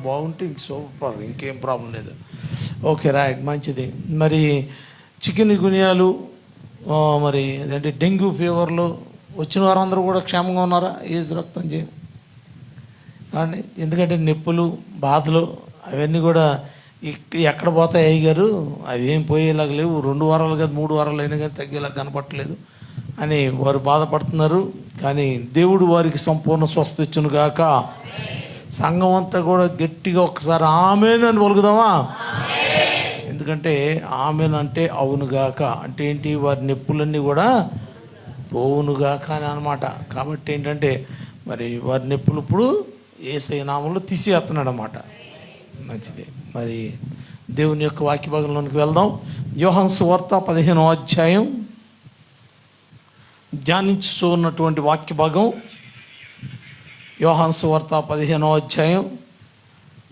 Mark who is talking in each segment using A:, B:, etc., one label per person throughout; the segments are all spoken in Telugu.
A: బాగుంటే ఇంక సూపర్, ఇంకేం ప్రాబ్లం లేదు. ఓకే రైట్, మంచిది. మరి చికెన్ గునియాలు, మరి అదేంటి డెంగ్యూ ఫీవర్లు వచ్చిన వారందరూ కూడా క్షేమంగా ఉన్నారా? ఏజ్ రక్తం అండి. ఎందుకంటే నొప్పులు, బాధలు అవన్నీ కూడా ఎక్కడ పోతాయి అయ్యగారు, అవి ఏం పోయేలాగా లేవు, 2 వారాలు కాదు 3 వారాలు అయినా కానీ తగ్గేలాగా కనపట్టలేదు అని వారు బాధపడుతున్నారు. కానీ దేవుడు వారికి సంపూర్ణ స్వస్థత ఇచ్చును గాక. సంఘం అంతా కూడా గట్టిగా ఒక్కసారి ఆమేన్ అని పలుకుదామా? ఎందుకంటే ఆమేన్ అంటే అవునుగాక అంటే ఏంటి? వారి నొప్పులన్నీ కూడా పోవునుగాక అని అనమాట. కాబట్టి ఏంటంటే మరి వారి నొప్పులు ఇప్పుడు యేసయ్య నామములో తీసేస్తున్నాడు అన్నమాట. మంచిది. మరి దేవుని యొక్క వాక్య భాగంలోనికి వెళ్దాం. యోహాను సువార్త 15వ అధ్యాయం ధ్యానించుతూ ఉన్నటువంటి వాక్య భాగం యోహాను సువార్త 15వ అధ్యాయం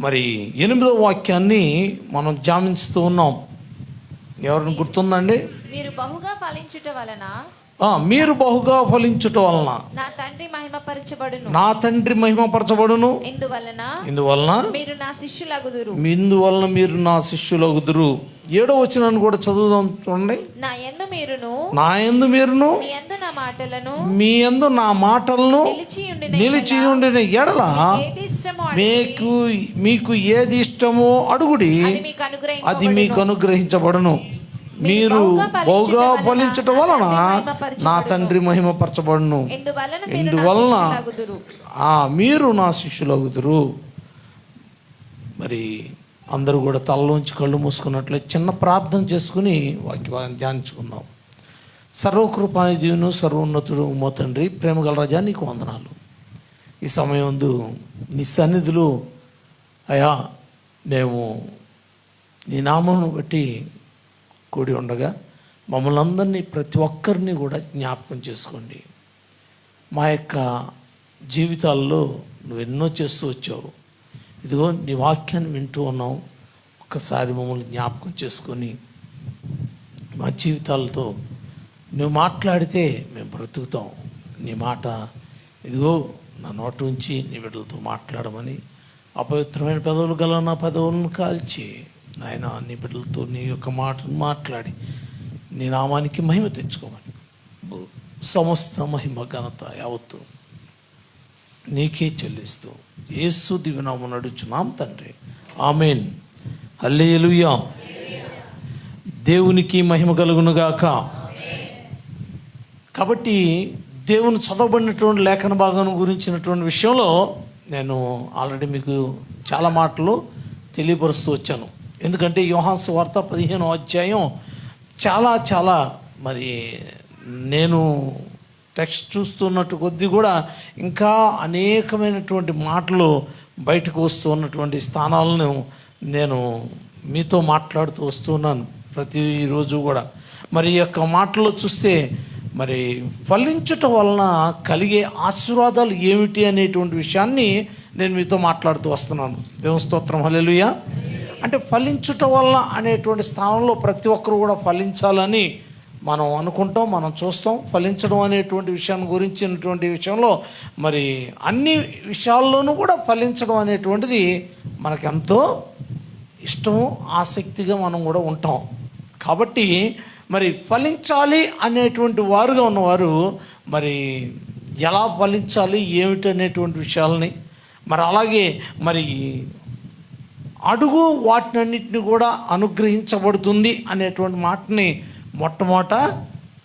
A: మరి 8వ వాక్యాన్ని మనం ధ్యానిస్తూ ఉన్నాం. ఎవరిని గుర్తుందండి?
B: మీరు బహుగా ఫలించుట వలన
A: నా తండ్రి మహిమపరచబడును. ఇందువలన మీరు నా శిష్యులగుదురు. 7వ వచనాన్ని కూడా చదువుదాం, చూడండి.
B: నా
A: యందు మీరును మీ యందు నా మాటలను నిలిచి ఉండిన ఎడల మీకు ఏది ఇష్టమో అడుగుడి, అది మీకు అనుగ్రహించబడును. మీరు బహుగా ఫలించటం వలన నా తండ్రి మహిమపరచబడును. ఇందువలన మీరు నా శిష్యులగుదురు. మరి అందరూ కూడా తలలోంచి కళ్ళు మూసుకున్నట్లే చిన్న ప్రార్థన చేసుకుని వాక్యం ధ్యానించుకుందాం. సర్వకృపానిధియును సర్వోన్నతుడు మా తండ్రి, ప్రేమగల రాజా, నీకు వందనాలు. ఈ సమయంలో నీ సన్నిధిలో అయా మేము నీ నామమును బట్టి కూడి ఉండగా మమ్మల్ని అందరినీ, ప్రతి ఒక్కరిని కూడా జ్ఞాపకం చేసుకోండి. మా యొక్క జీవితాల్లో నువ్వు ఎన్నో చేస్తూ వచ్చావు. ఇదిగో నీ వాక్యాన్ని వింటూ ఉన్నాం. ఒక్కసారి మమ్మల్ని జ్ఞాపకం చేసుకొని మా జీవితాలతో నువ్వు మాట్లాడితే మేము బ్రతుకుతాం. నీ మాట ఇదిగో నా నోటి నుంచి నీ బిడ్డలతో మాట్లాడమని, అపవిత్రమైన పెదవులు గల నా పెదవులను కాల్చి నాయన నీ బిడ్డలతో నీ యొక్క మాటను మాట్లాడి నీ నామానికి మహిమ తెచ్చుకోమని, సమస్త మహిమ ఘనత యావత్తు నీకే చెల్లిస్తూ యేసు దివ్యనామమున నడుచున్నాం తండ్రి, ఆమేన్. హల్లెలూయా. దేవునికి మహిమ కలుగునుగాక. కాబట్టి దేవుని చదవబడినటువంటి లేఖన భాగం గురించినటువంటి విషయంలో నేను ఆల్రెడీ మీకు చాలా మాటలు తెలియపరుస్తూ వచ్చాను. ఎందుకంటే యోహాను సువార్త 15వ అధ్యాయం చాలా మరి నేను టెక్స్ట్ చూస్తున్నట్టు కొద్దీ కూడా ఇంకా అనేకమైనటువంటి మాటలు బయటకు వస్తూ ఉన్నటువంటి స్థానాలను నేను మీతో మాట్లాడుతూ వస్తున్నాను ప్రతిరోజు కూడా. మరి ఈ యొక్క మాటల్లో చూస్తే మరి ఫలించటం వలన కలిగే ఆశీర్వాదాలు ఏమిటి అనేటువంటి విషయాన్ని నేను మీతో మాట్లాడుతూ వస్తున్నాను. దేవుని స్తోత్రం, హల్లెలూయా. అంటే ఫలించటం వలన అనేటువంటి స్థానంలో ప్రతి ఒక్కరు కూడా ఫలించాలని మనం అనుకుంటాం, మనం చూస్తాం. ఫలించడం అనేటువంటి విషయాన్ని గురించినటువంటి విషయంలో మరి అన్ని విషయాల్లోనూ కూడా ఫలించడం అనేటువంటిది మనకెంతో ఇష్టము, ఆసక్తిగా మనం కూడా ఉంటాం. కాబట్టి మరి ఫలించాలి అనేటువంటి వారుగా ఉన్నవారు మరి ఎలా ఫలించాలి ఏమిటి అనేటువంటి విషయాలని, మరి అలాగే మరి అడుగు వాటినన్నిటిని కూడా అనుగ్రహించబడుతుంది అనేటువంటి మాటని మొట్టమొదట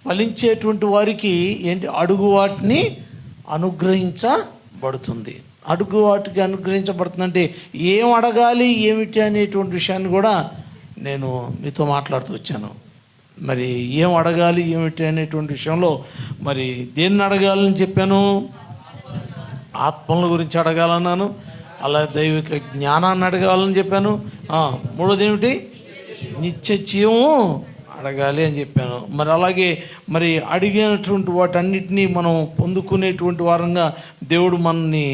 A: ఫలించేటువంటి వారికి ఏంటి? అడుగు వాటిని అనుగ్రహించబడుతుంది. అడుగు వాటికి అనుగ్రహించబడుతుందంటే ఏం అడగాలి ఏమిటి అనేటువంటి విషయాన్ని కూడా నేను మీతో మాట్లాడుతూ వచ్చాను. మరి ఏం అడగాలి ఏమిటి అనేటువంటి విషయంలో మరి దేన్ని అడగాలని చెప్పాను? ఆత్మల గురించి అడగాలన్నాను, అలా దైవిక జ్ఞానాన్ని అడగాలని చెప్పాను. మూడోది ఏమిటి? నిత్య జీవము అడగాలి అని చెప్పాను. మరి అలాగే మరి అడిగినటువంటి వాటన్నిటినీ మనం పొందుకునేటువంటి వారంగా దేవుడు మనల్ని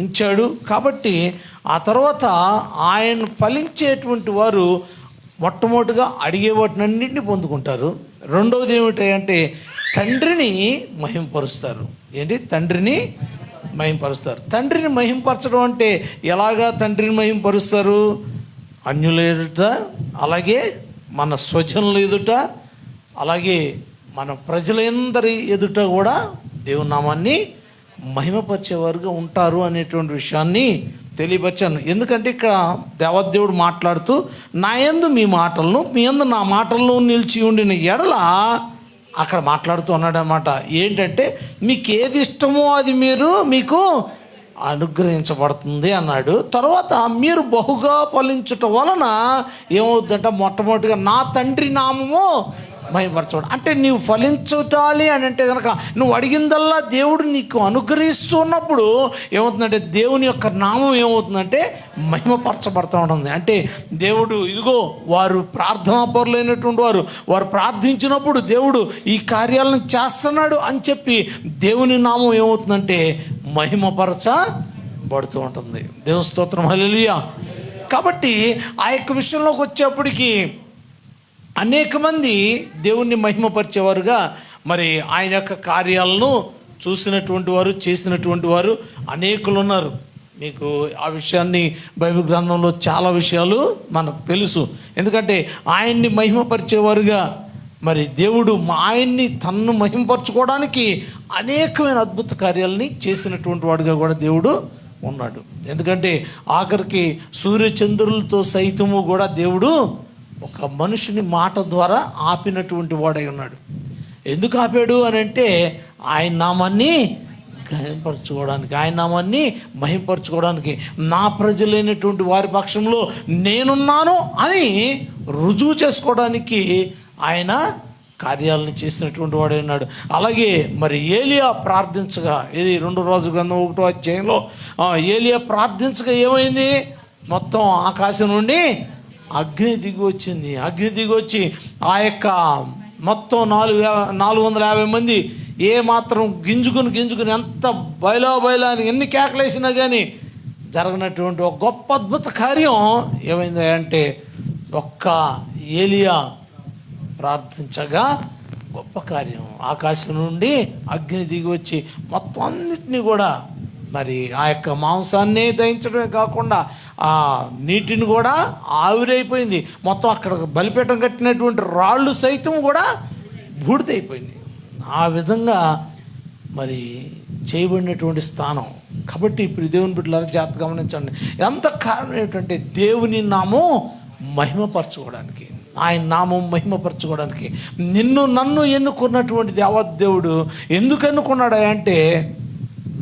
A: ఉంచాడు. కాబట్టి ఆ తర్వాత ఆయన ఫలించేటువంటి వారు మొట్టమొదటిగా అడిగే వాటినన్నింటినీ పొందుకుంటారు. రెండవది ఏమిటంటే తండ్రిని మహిమపరుస్తారు. ఏంటి? తండ్రిని మహింపరుస్తారు. తండ్రిని మహింపరచడం అంటే ఎలాగా తండ్రిని మహింపరుస్తారు? అన్యుల ఎదుట, అలాగే మన స్వజనుల ఎదుట, అలాగే మన ప్రజలందరి ఎదుట కూడా దేవుని నామాన్ని మహిమపరిచేవారుగా ఉంటారు అనేటువంటి విషయాన్ని తెలియపరిచాను. ఎందుకంటే ఇక్కడ దేవదేవుడు మాట్లాడుతూ, నా యందు మీ మాటలను, మీ యందు నా మాటలను నిలిచి ఉండిన ఎడల అక్కడ మాట్లాడుతూ ఉన్నాడు అన్నమాట. ఏంటంటే మీకు ఏది ఇష్టమో అది మీకు అనుగ్రహించబడుతుంది అన్నాడు. తర్వాత మీరు బహుగా ఫలించుట వలన ఏమవుతుందంటే, మొట్టమొదటిగా నా తండ్రి నామము మహిమపరచబడు. అంటే నీవు ఫలించుటాలి అని అంటే కనుక నువ్వు అడిగిందల్లా దేవుడు నీకు అనుగ్రహిస్తున్నప్పుడు ఏమవుతుందంటే, దేవుని యొక్క నామం ఏమవుతుందంటే మహిమపరచబడుతూ ఉంటుంది. అంటే దేవుడు ఇదిగో వారు ప్రార్థనాపరులైనటువంటి వారు ప్రార్థించినప్పుడు దేవుడు ఈ కార్యాలను చేస్తున్నాడు అని చెప్పి దేవుని నామం ఏమవుతుందంటే మహిమపరచబడుతూ ఉంటుంది. దేవుని స్తోత్రం, హల్లెలూయా. కాబట్టి ఆ యొక్క విషయంలోకి వచ్చేప్పటికి అనేక మంది దేవుణ్ణి మహిమపరిచేవారుగా మరి ఆయన యొక్క కార్యాలను చూసినటువంటి వారు, చేసినటువంటి వారు అనేకులు ఉన్నారు. మీకు ఆ విషయాన్ని బైబిల్ గ్రంథంలో చాలా విషయాలు మనకు తెలుసు. ఎందుకంటే ఆయన్ని మహిమపరిచేవారుగా మరి దేవుడు ఆయన్ని తన్ను మహిమపరచుకోవడానికి అనేకమైన అద్భుత కార్యాలని చేసినటువంటి వాడుగా కూడా దేవుడు ఉన్నాడు. ఎందుకంటే ఆఖరికి సూర్యచంద్రులతో సైతము కూడా దేవుడు ఒక మనుషుని మాట ద్వారా ఆపినటువంటి వాడై ఉన్నాడు. ఎందుకు ఆపాడు అని అంటే ఆయన నామాన్ని మహింపరచుకోవడానికి, ఆయన నామాన్ని మహింపరచుకోవడానికి, నా ప్రజలైనటువంటి వారి పక్షంలో నేనున్నాను అని రుజువు చేసుకోవడానికి ఆయన కార్యాలను చేసినటువంటి వాడే ఉన్నాడు. అలాగే మరి ఏలియా ప్రార్థించగా, ఇది 2 రాజుల గ్రంథం 1వ అధ్యాయంలో ఏలియా ప్రార్థించగా ఏమైంది? మొత్తం ఆకాశం నుండి అగ్ని దిగి వచ్చింది. అగ్ని దిగి వచ్చి ఆ యొక్క మొత్తం 450 మంది ఏ మాత్రం గింజుకుని ఎంత బయలా అని ఎన్ని కేకలేసినా కానీ జరగనటువంటి ఒక గొప్ప అద్భుత కార్యం ఏమైంది అంటే, ఒక్క ఏలియా ప్రార్థించగా గొప్ప కార్యం, ఆకాశం నుండి అగ్ని దిగి వచ్చి మొత్తం అన్నిటినీ కూడా మరి ఆ యొక్క మాంసాన్ని దహించడమే కాకుండా ఆ నీటిని కూడా ఆవిరైపోయింది. మొత్తం అక్కడ బలిపీఠం కట్టినటువంటి రాళ్ళు సైతం కూడా బూడిదైపోయింది. ఆ విధంగా మరి చేయబడినటువంటి స్థానం. కాబట్టి ఇప్పుడు దేవుని బిడ్డలారా జాగ్రత్తగా గమనించండి. ఎంత కారణం ఏంటంటే దేవుని నామం మహిమపరచుకోవడానికి, ఆయన నామం మహిమపరచుకోవడానికి నన్ను ఎన్నుకున్నటువంటి దేవదేవుడు ఎందుకు ఎన్నుకున్నాడు అంటే,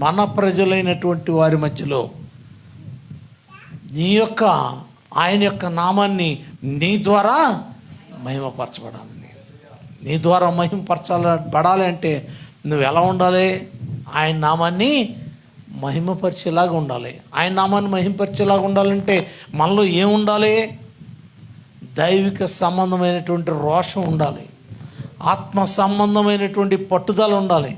A: మన ప్రజలైనటువంటి వారి మధ్యలో ఆయన యొక్క నామాన్ని నీ ద్వారా మహిమపరచబడాలి. నీ ద్వారా మహిమపరచబడాలి అంటే నువ్వు ఎలా ఉండాలి? ఆయన నామాన్ని మహిమపరిచేలాగా ఉండాలి. ఆయన నామాన్ని మహిమపరిచేలాగా ఉండాలంటే మనలో ఏముండాలి? దైవిక సంబంధమైనటువంటి రోషం ఉండాలి, ఆత్మ సంబంధమైనటువంటి పట్టుదల ఉండాలి,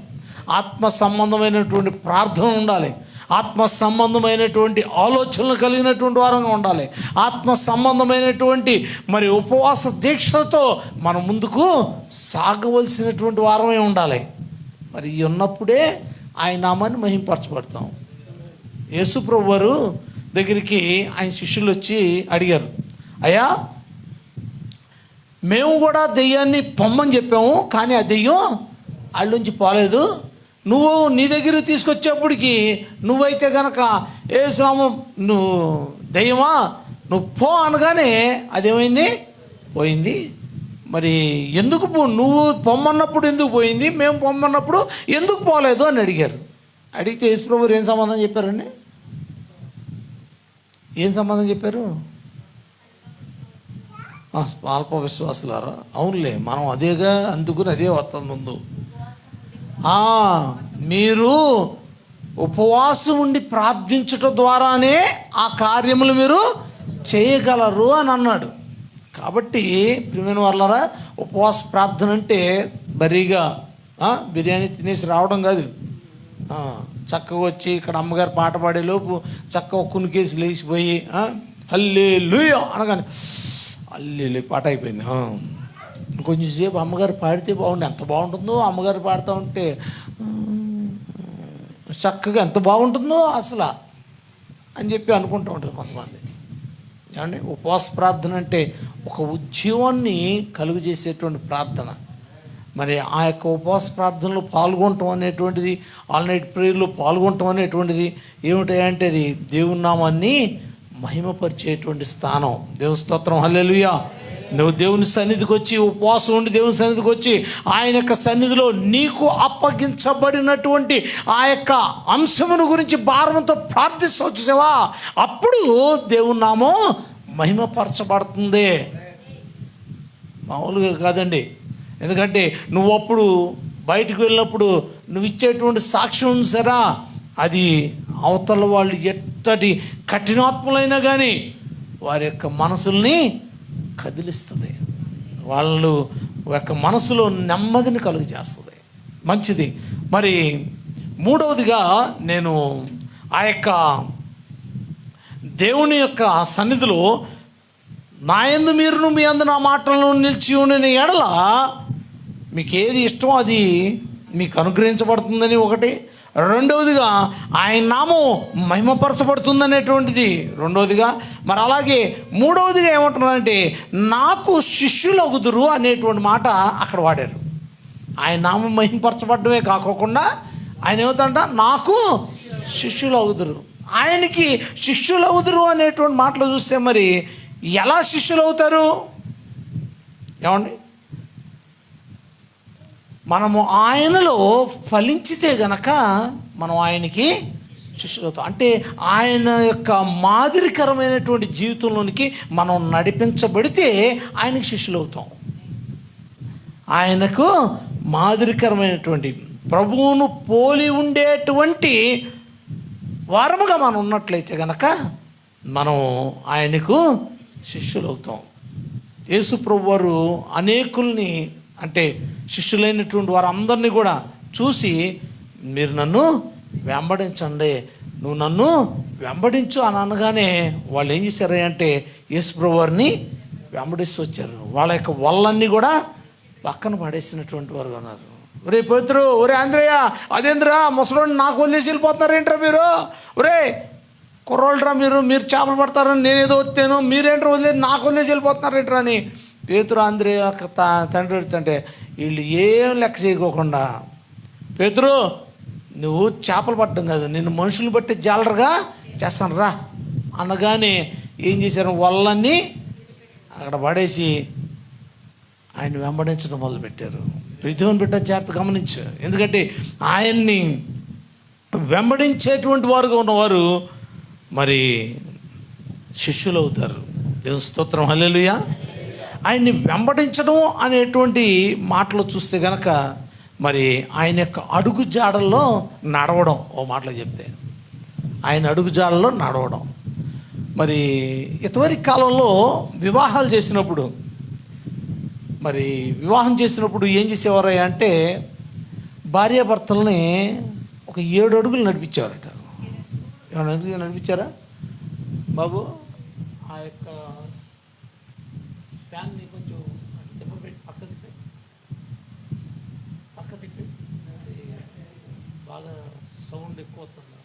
A: ఆత్మ సంబంధమైనటువంటి ప్రార్థన ఉండాలి, ఆత్మ సంబంధమైనటువంటి ఆలోచనలు కలిగినటువంటి వారంగా ఉండాలి, ఆత్మ సంబంధమైనటువంటి మరి ఉపవాస దీక్షలతో మనం ముందుకు సాగవలసినటువంటి వారమే ఉండాలి. మరి ఉన్నప్పుడే ఆయన నామాన్ని మహింపరచబడతాం. యేసుప్రభు వారు దగ్గరికి ఆయన శిష్యులు వచ్చి అడిగారు, అయ్యా మేము కూడా దెయ్యాన్ని పొమ్మని చెప్పాము, కానీ ఆ దెయ్యం వాళ్ళ నుంచి పోలేదు. నువ్వు నీ దగ్గరికి తీసుకొచ్చేప్పటికి నువ్వైతే కనుక యేసునామం నువ్వు దెయ్యమా నువ్వు పో అనగానే అదేమైంది? పోయింది. మరి ఎందుకు నువ్వు పొమ్మన్నప్పుడు ఎందుకు పోయింది, మేము పొమ్మన్నప్పుడు ఎందుకు పోలేదు అని అడిగారు. అడిగితే యేసుప్రభువు ఏం సమాధానం చెప్పారండి? ఏం సమాధానం చెప్పారు? అల్ప విశ్వాసులారా, అవునులే మనం అదేగా అందుకుని అదే వస్తుంది ముందు. మీరు ఉపవాసం ఉండి ప్రార్థించుట ద్వారానే ఆ కార్యములు మీరు చేయగలరు అని అన్నాడు. కాబట్టి ప్రియమైన వాళ్ళారా, ఉపవాస ప్రార్థన అంటే బరీగా బిర్యానీ తినేసి రావడం కాదు. చక్కగా వచ్చి ఇక్కడ అమ్మగారు పాట పాడేలోపు చక్కగా కునికేసి లేచిపోయి హల్లెలూయా అనగానే హల్లెలూయా పాట అయిపోయింది. కొంచెం సేపు అమ్మగారు పాడితే బాగుండు, ఎంత బాగుంటుందో అమ్మగారు పాడుతూ ఉంటే చక్కగా ఎంత బాగుంటుందో అసలు అని చెప్పి అనుకుంటూ ఉంటారు కొంతమంది. ఏమండి, ఉపవాస ప్రార్థన అంటే ఒక ఉద్యమాన్ని కలుగు చేసేటువంటి ప్రార్థన. మరి ఆ యొక్క ఉపవాస ప్రార్థనలో పాల్గొనటం అనేటువంటిది, ఆల్ నైట్ ప్రేయర్లో పాల్గొనటం అనేటువంటిది ఏమిటంటే అది దేవుని నామాన్ని మహిమపరిచేటువంటి స్థానం. దేవుని స్తోత్రం, హల్లెలూయా. నువ్వు దేవుని సన్నిధికి వచ్చి ఉపవాసం ఉండి దేవుని సన్నిధికి వచ్చి ఆయన యొక్క సన్నిధిలో నీకు అప్పగించబడినటువంటి ఆ యొక్క అంశమును గురించి భారంతో ప్రార్థిస్తావు చూసావా, అప్పుడు దేవుని నామం మహిమపరచబడుతుంది. మామూలుగా కాదండి. ఎందుకంటే నువ్వు అప్పుడు బయటకు వెళ్ళినప్పుడు నువ్వు ఇచ్చేటువంటి సాక్ష్యం సరా, అది అవతల వాళ్ళు ఎట్టటి కఠినాత్ములైనా కానీ వారి యొక్క మనసుల్ని కదిలిస్తుంది. వాళ్ళు యొక్క మనసులో నెమ్మదిని కలుగు చేస్తుంది. మంచిది. మరి మూడవదిగా నేను ఆ యొక్క దేవుని యొక్క సన్నిధిలో నా యందు మీరును మీ యందు నా మాటలను నిలిచి ఉండిన ఎడల మీకు ఏది ఇష్టమో అది మీకు అనుగ్రహించబడుతుందని ఒకటి. రెండవదిగా ఆయన నామం మహిమపరచబడుతుందనేటువంటిది రెండవదిగా. మరి అలాగే మూడవదిగా ఏమంటున్నారంటే నాకు శిష్యులగుదురు అనేటువంటి మాట అక్కడ వాడారు. ఆయన నామం మహిమపరచబడమే కాకోకుండా ఆయన ఏమవుతాడంట, నాకు శిష్యులగుదురు. ఆయనకి శిష్యులవుదురు అనేటువంటి మాటలు చూస్తే మరి ఎలా శిష్యులు అవుతారు? ఏమండి, మనము ఆయనలో ఫలించితే గనక మనం ఆయనకి శిష్యులు అవుతాం. అంటే ఆయన యొక్క మాదిరికరమైనటువంటి జీవితంలోనికి మనం నడిపించబడితే ఆయనకి శిష్యులు అవుతాం. ఆయనకు మాదిరికరమైనటువంటి ప్రభువును పోలి ఉండేటువంటి వారముగా మనం ఉన్నట్లయితే గనక మనం ఆయనకు శిష్యులు అవుతాం. యేసు ప్రభు వారు అనేకుల్ని, అంటే శిష్యులైనటువంటి వారందరినీ కూడా చూసి మీరు నన్ను వెంబడించండి, నువ్వు నన్ను వెంబడించు అని అనగానే వాళ్ళు ఏం చేశారు అంటే యేసు ప్రభు వారిని వెంబడిస్తూ వచ్చారు. వాళ్ళ యొక్క వల్లన్నీ కూడా పక్కన పడేసినటువంటి వారు ఉన్నారు. ఒరే పేతురు, ఒరే ఆంద్రయ్య, అదేంద్రా ముసలోని నాకు వదిలేసి వెళ్ళిపోతున్నారు ఏంట్రా మీరు? ఒరే కుర్రోళ్ళరా మీరు చేపలు పడతారని నేనేదో వచ్చాను, మీరేంట్రా వదిలేసి నాకు వదిలేసి వెళ్ళిపోతున్నారు ఏంట్రా అని పేతురు ఆంద్రయ్య తండ్రి అడుగుతుంటే వీళ్ళు ఏం లెక్క చేయకోకుండా, పేతురు నువ్వు చేపలు పట్టడం కాదు, నిన్ను మనుషులు బట్టి జాలరుగా చేస్తాను రా అనగానే ఏం చేశారు, వాళ్ళన్నీ అక్కడ పడేసి ఆయన వెంబడించడం మొదలుపెట్టారు. దేవుని బిడ్డ జాగ్రత్త గమనించు. ఎందుకంటే ఆయన్ని వెంబడించేటువంటి వారుగా ఉన్నవారు మరి శిష్యులు అవుతారు. దేవుని స్తోత్రం, హల్లెలూయా. ఆయన్ని వెంబడించడం అనేటువంటి మాటలు చూస్తే గనక మరి ఆయన యొక్క అడుగు జాడల్లో నడవడం, ఓ మాటలో చెప్తే ఆయన అడుగు జాడల్లో నడవడం. మరి ఇదివరకు కాలంలో వివాహాలు చేసినప్పుడు, మరి వివాహం చేసినప్పుడు ఏం చేసేవారు అంటే భార్యాభర్తల్ని ఒక 7 అడుగులు నడిపించేవారట. ఏమైనా నడిపించారా బాబు? ఆ యొక్క ఫ్యాన్ని కొంచెం తిప్పబెట్టి పక్క తిప్పి బాగా సౌండ్ ఎక్కువ వస్తుంది,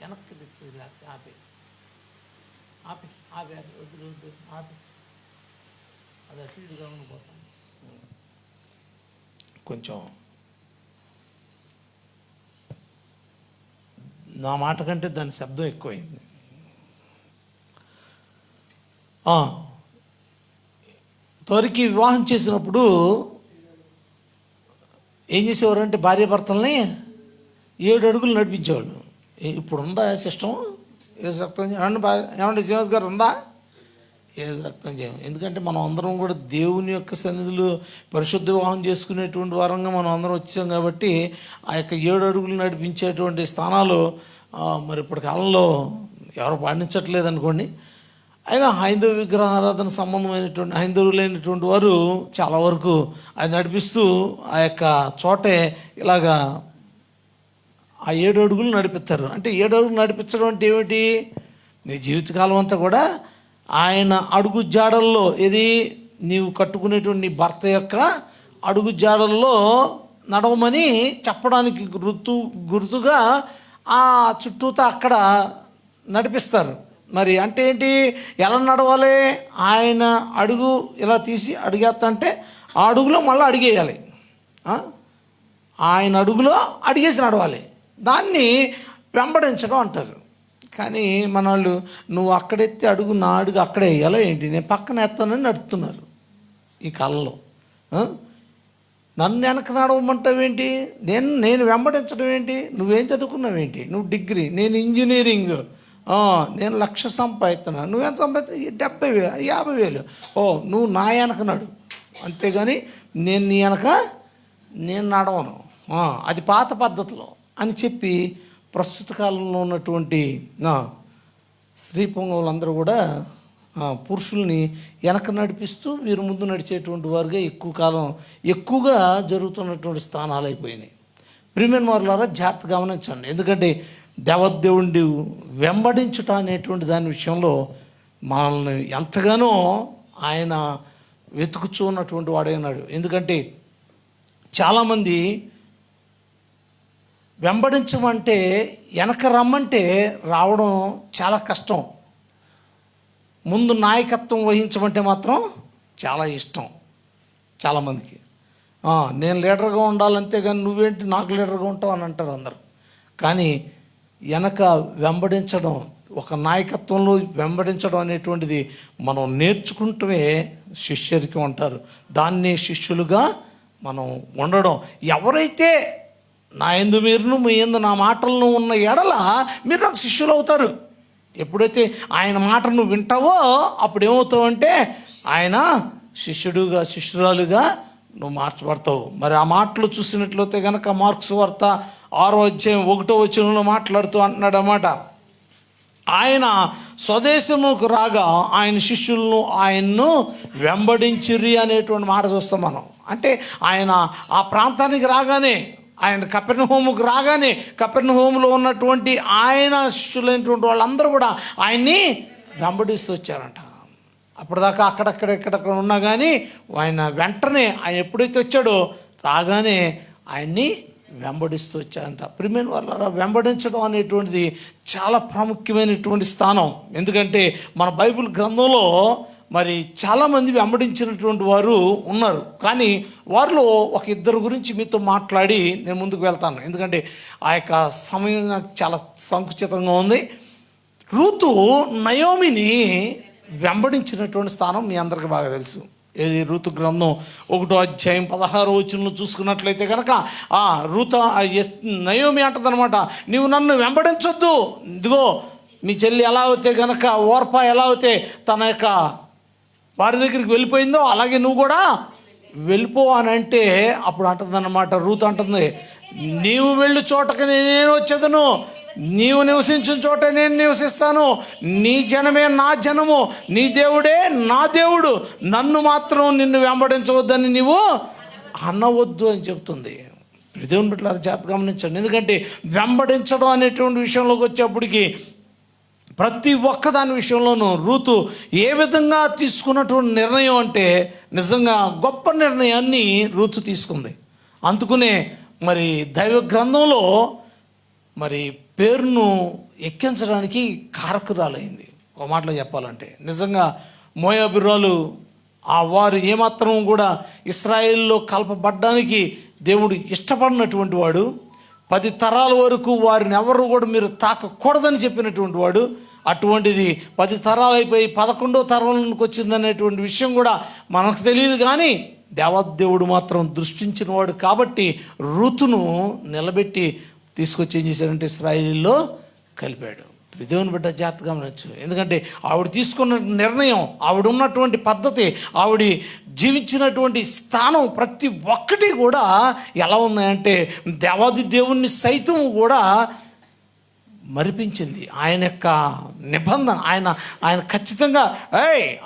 A: వెనక్కి తిప్పి ఆపి ఆపి ఆపి వద్దు ఆపి, అది అటు ఇటుగా ఉండిపోతాం. కొంచెం నా మాట కంటే దాని శబ్దం ఎక్కువైంది. తొరికి వివాహం చేసినప్పుడు ఏం చేసేవారంటే భార్యాభర్తల్ని 7 అడుగులు నడిపించేవాళ్ళు. ఇప్పుడు ఉందా సిస్టమ్? ఏసు రక్తం ఏమంటే శ్రీనివాస్ గారు ఉందా? ఏసు రక్తం చేయం. ఎందుకంటే మనం అందరం కూడా దేవుని యొక్క సన్నిధిలో పరిశుద్ధ వివాహం చేసుకునేటువంటి వారంగా మనం అందరం వచ్చాం కాబట్టి ఆ యొక్క 7 అడుగులు నడిపించేటువంటి స్థానాలు మరి ఇప్పటి కాలంలో ఎవరు పాటించట్లేదు అనుకోండి. అయినా హైందవ విగ్రహారాధన సంబంధమైనటువంటి హైందవులైనటువంటి వారు చాలా వరకు అది నడిపిస్తూ ఆ యొక్క చోటే ఇలాగా ఆ 7 అడుగులు నడిపిస్తారు. అంటే 7 అడుగులు నడిపించడం అంటే ఏమిటి? నీ జీవితకాలం అంతా కూడా ఆయన అడుగు జాడల్లో, ఇది నీవు కట్టుకునేటువంటి నీ భర్త యొక్క అడుగు జాడల్లో నడవమని చెప్పడానికి గుర్తుగా ఆ చుట్టూతా అక్కడ నడిపిస్తారు. మరి అంటే ఏంటి, ఎలా నడవాలి? ఆయన అడుగు ఇలా తీసి అడిగేస్తంటే ఆ అడుగులో మళ్ళీ అడిగేయాలి. ఆయన అడుగులో అడిగేసి నడవాలి. దాన్ని వెంబడించడం అంటారు. కానీ మన వాళ్ళు నువ్వు అక్కడెత్తి అడుగు, నా అడుగు అక్కడే వేయాలో ఏంటి, నేను పక్కన ఎత్తానని నడుపుతున్నారు ఈ కాలంలో. నన్ను వెనక నడవమంటావేంటి, నేను వెంబడించడం ఏంటి? నువ్వేం చదువుకున్నావేంటి? నువ్వు డిగ్రీ, నేను ఇంజనీరింగ్, నేను 1,00,000 సంపాదిస్తున్నాను, నువ్వేం సంపాదిస్తా 70,000 50,000. నువ్వు నా వెనక నడు, అంతేగాని నేను నీ వెనక నేను నడవను. అది పాత పద్ధతిలో అని చెప్పి ప్రస్తుత కాలంలో ఉన్నటువంటి స్త్రీ పొంగవులందరూ కూడా పురుషుల్ని వెనక నడిపిస్తూ వీరు ముందు నడిచేటువంటి వారుగా ఎక్కువగా జరుగుతున్నటువంటి స్థానాలు అయిపోయినాయి. ప్రియమైన వారులారా, జాగ్రత్త గమనించండి. ఎందుకంటే దేవదేవుడి వెంబడించుట అనేటువంటి దాని విషయంలో మనల్ని ఎంతగానో ఆయన వెతుకుచూ ఉన్నటువంటి వాడైనాడు. ఎందుకంటే చాలామంది వెంబడించమంటే, వెనక రమ్మంటే రావడం చాలా కష్టం. ముందు నాయకత్వం వహించమంటే మాత్రం చాలా ఇష్టం చాలామందికి. నేను లీడర్గా ఉండాలంతే కానీ నువ్వేంటి నాకు లీడర్గా ఉంటావు అని అంటారు అందరు. కానీ వెనక వెంబడించడం, ఒక నాయకత్వంలో వెంబడించడం అనేటువంటిది మనం నేర్చుకుంటమే శిష్యరికం అంటారు. దాన్నే శిష్యులుగా మనం ఉండడం. ఎవరైతే నా యందు మీరును మీ యందు నా మాటలను ఉన్న ఎడల మీరు నాకు శిష్యులు అవుతారు. ఎప్పుడైతే ఆయన మాట నువ్వు వింటావో అప్పుడు ఏమవుతావంటే ఆయన శిష్యురాలుగా నువ్వు మార్చబడతావు. మరి ఆ మాటలు చూసినట్లయితే కనుక మార్క్స్ వార్త 6వ అధ్యాయం 1వ వచనంలో మాట్లాడుతూ అంటున్నాడు అన్నమాట. ఆయన స్వదేశముకు రాగా ఆయన శిష్యులను ఆయన్ను వెంబడించిరి అనేటువంటి మాట చూస్తాం మనం. అంటే ఆయన ఆ ప్రాంతానికి రాగానే, ఆయన కపెర్నహూముకు రాగానే కపెర్నహూములో ఉన్నటువంటి ఆయన శిష్యులైనటువంటి వాళ్ళందరూ కూడా ఆయన్ని వెంబడిస్తూ వచ్చారంట. అప్పటిదాకా అక్కడక్కడ ఉన్నా కానీ ఆయన వెంటనే ఆయన ఎప్పుడైతే వచ్చాడో రాగానే ఆయన్ని వెంబడిస్తూ వచ్చారంట. ప్రియమైన వాళ్ళ వెంబడించడం అనేటువంటిది చాలా ప్రాముఖ్యమైనటువంటి స్థానం. ఎందుకంటే మన బైబిల్ గ్రంథంలో మరి చాలామంది వెంబడించినటువంటి వారు ఉన్నారు. కానీ వారిలో ఒక ఇద్దరు గురించి మీతో మాట్లాడి నేను ముందుకు వెళ్తాను. ఎందుకంటే ఆ యొక్క సమయం నాకు చాలా సంకుచితంగా ఉంది. రూతు నయోమిని వెంబడించినటువంటి స్థానం మీ అందరికీ బాగా తెలుసు. ఏది రూతు గ్రంథం 1వ అధ్యాయం 16వ వచనంలో చూసుకున్నట్లయితే కనుక నయోమి అంటదనమాట, నీవు నన్ను వెంబడించొద్దు. ఇదిగో మీ చెల్లి ఎలా అయితే కనుక ఓర్ప ఎలా అయితే తన యొక్క వారి దగ్గరికి వెళ్ళిపోయిందో అలాగే నువ్వు కూడా వెళ్ళిపో అని అంటే, అప్పుడు అంటుందన్నమాట రూతు అంటుంది, నీవు వెళ్ళు చోటకి నేను వచ్చేదను, నీవు నివసించిన చోట నేను నివసిస్తాను, నీ జనమే నా జనము, నీ దేవుడే నా దేవుడు, నన్ను మాత్రం నిన్ను వెంబడించవద్దని నీవు అనవద్దు అని చెప్తుంది. దేవుని బిడ్డలారా జాగ్రత్తగా గమనించండి. ఎందుకంటే వెంబడించడం అనేటువంటి విషయంలోకి వచ్చేప్పటికి ప్రతి ఒక్కదాని విషయంలోనూ రూతు ఏ విధంగా తీసుకున్నటువంటి నిర్ణయం అంటే నిజంగా గొప్ప నిర్ణయాన్ని రూతు తీసుకుంది. అందుకునే మరి దైవ గ్రంథంలో మరి పేరును ఎక్కించడానికి కారకురాలైంది. ఒక మాటలో చెప్పాలంటే నిజంగా మోయాబీరాలు వారు ఏమాత్రం కూడా ఇశ్రాయేల్లో కలపబడ్డానికి దేవుడు ఇష్టపడినటువంటి వాడు. 10 తరాల వరకు వారిని ఎవరు కూడా మీరు తాకకూడదని చెప్పినటువంటి వాడు. అటువంటిది 10 తరాలు అయిపోయి 11వ తరంలోకి వచ్చిందనేటువంటి విషయం కూడా మనకు తెలియదు. కానీ దేవదేవుడు మాత్రం దృష్టించిన వాడు కాబట్టి రూతును నిలబెట్టి తీసుకొచ్చి ఏం చేశాడంటే ఇశ్రాయేలులో కలిపాడు. దేవుని బిడ్డ జాగ్రత్తగా గమనించు. ఎందుకంటే ఆవిడ తీసుకున్న నిర్ణయం, ఆవిడ ఉన్నటువంటి పద్ధతి, ఆవిడ జీవించినటువంటి స్థానం ప్రతి ఒక్కటి కూడా ఎలా ఉన్నాయంటే దేవాది దేవుణ్ణి సైతం కూడా మరిపించింది. ఆయన యొక్క నిబంధన ఆయన ఖచ్చితంగా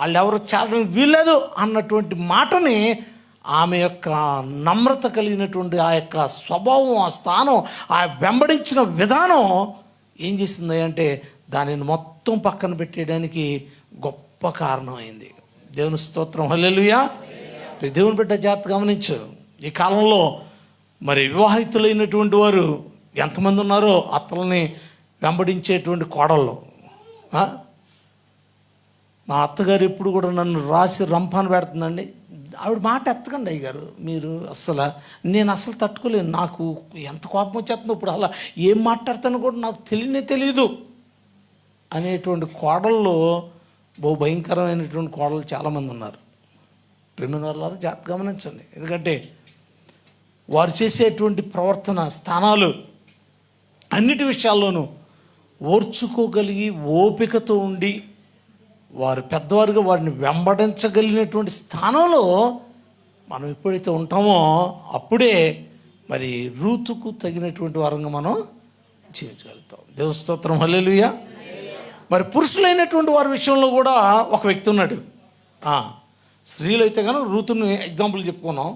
A: వాళ్ళు ఎవరు చేరడానికి వీల్లేదు అన్నటువంటి మాటని ఆమె యొక్క నమ్రత కలిగినటువంటి ఆ యొక్క స్వభావం, ఆ స్థానం, ఆ వెంబడించిన విధానం ఏం చేసింది అంటే దానిని మొత్తం పక్కన పెట్టేయడానికి గొప్ప కారణం అయింది. దేవుని స్తోత్రం, హల్లెలూయా. దేవుని బిడ్డ జాగ్రత్త గమనించు. ఈ కాలంలో మరి వివాహితులైనటువంటి వారు ఎంతమంది ఉన్నారో అత్తలని వెంబడించేటువంటి కోడళ్ళు. మా అత్తగారు ఎప్పుడు కూడా నన్ను రాసి రంపాన పెడుతుందండి. ఆవిడ మాట ఎత్తకండి అయ్యగారు మీరు, నేను అసలు తట్టుకోలేను. నాకు ఎంత కోపం వచ్చేస్తుందో ఇప్పుడు, అలా ఏం మాట్లాడతానో కూడా నాకు తెలియదు అనేటువంటి కోడళ్ళు, బహు భయంకరమైనటువంటి కోడలు చాలామంది ఉన్నారు. ప్రేమ వాళ్ళ జాగ్రత్త గమనించండి. ఎందుకంటే వారు చేసేటువంటి ప్రవర్తన స్థానాలు అన్నిటి విషయాల్లోనూ ఓర్చుకోగలిగి ఓపికతో ఉండి వారు పెద్దవారుగా వారిని వెంబడించగలిగినటువంటి స్థానంలో మనం ఎప్పుడైతే ఉంటామో అప్పుడే మరి రూతుకు తగినటువంటి వారంగా మనం జీవించగలుగుతాం. దేవుని స్తోత్రం, హల్లెలూయా. మరి పురుషులైనటువంటి వారి విషయంలో కూడా ఒక వ్యక్తి ఉన్నాడు. స్త్రీలు అయితే కనుక రూతుని ఎగ్జాంపుల్ చెప్పుకున్నాం.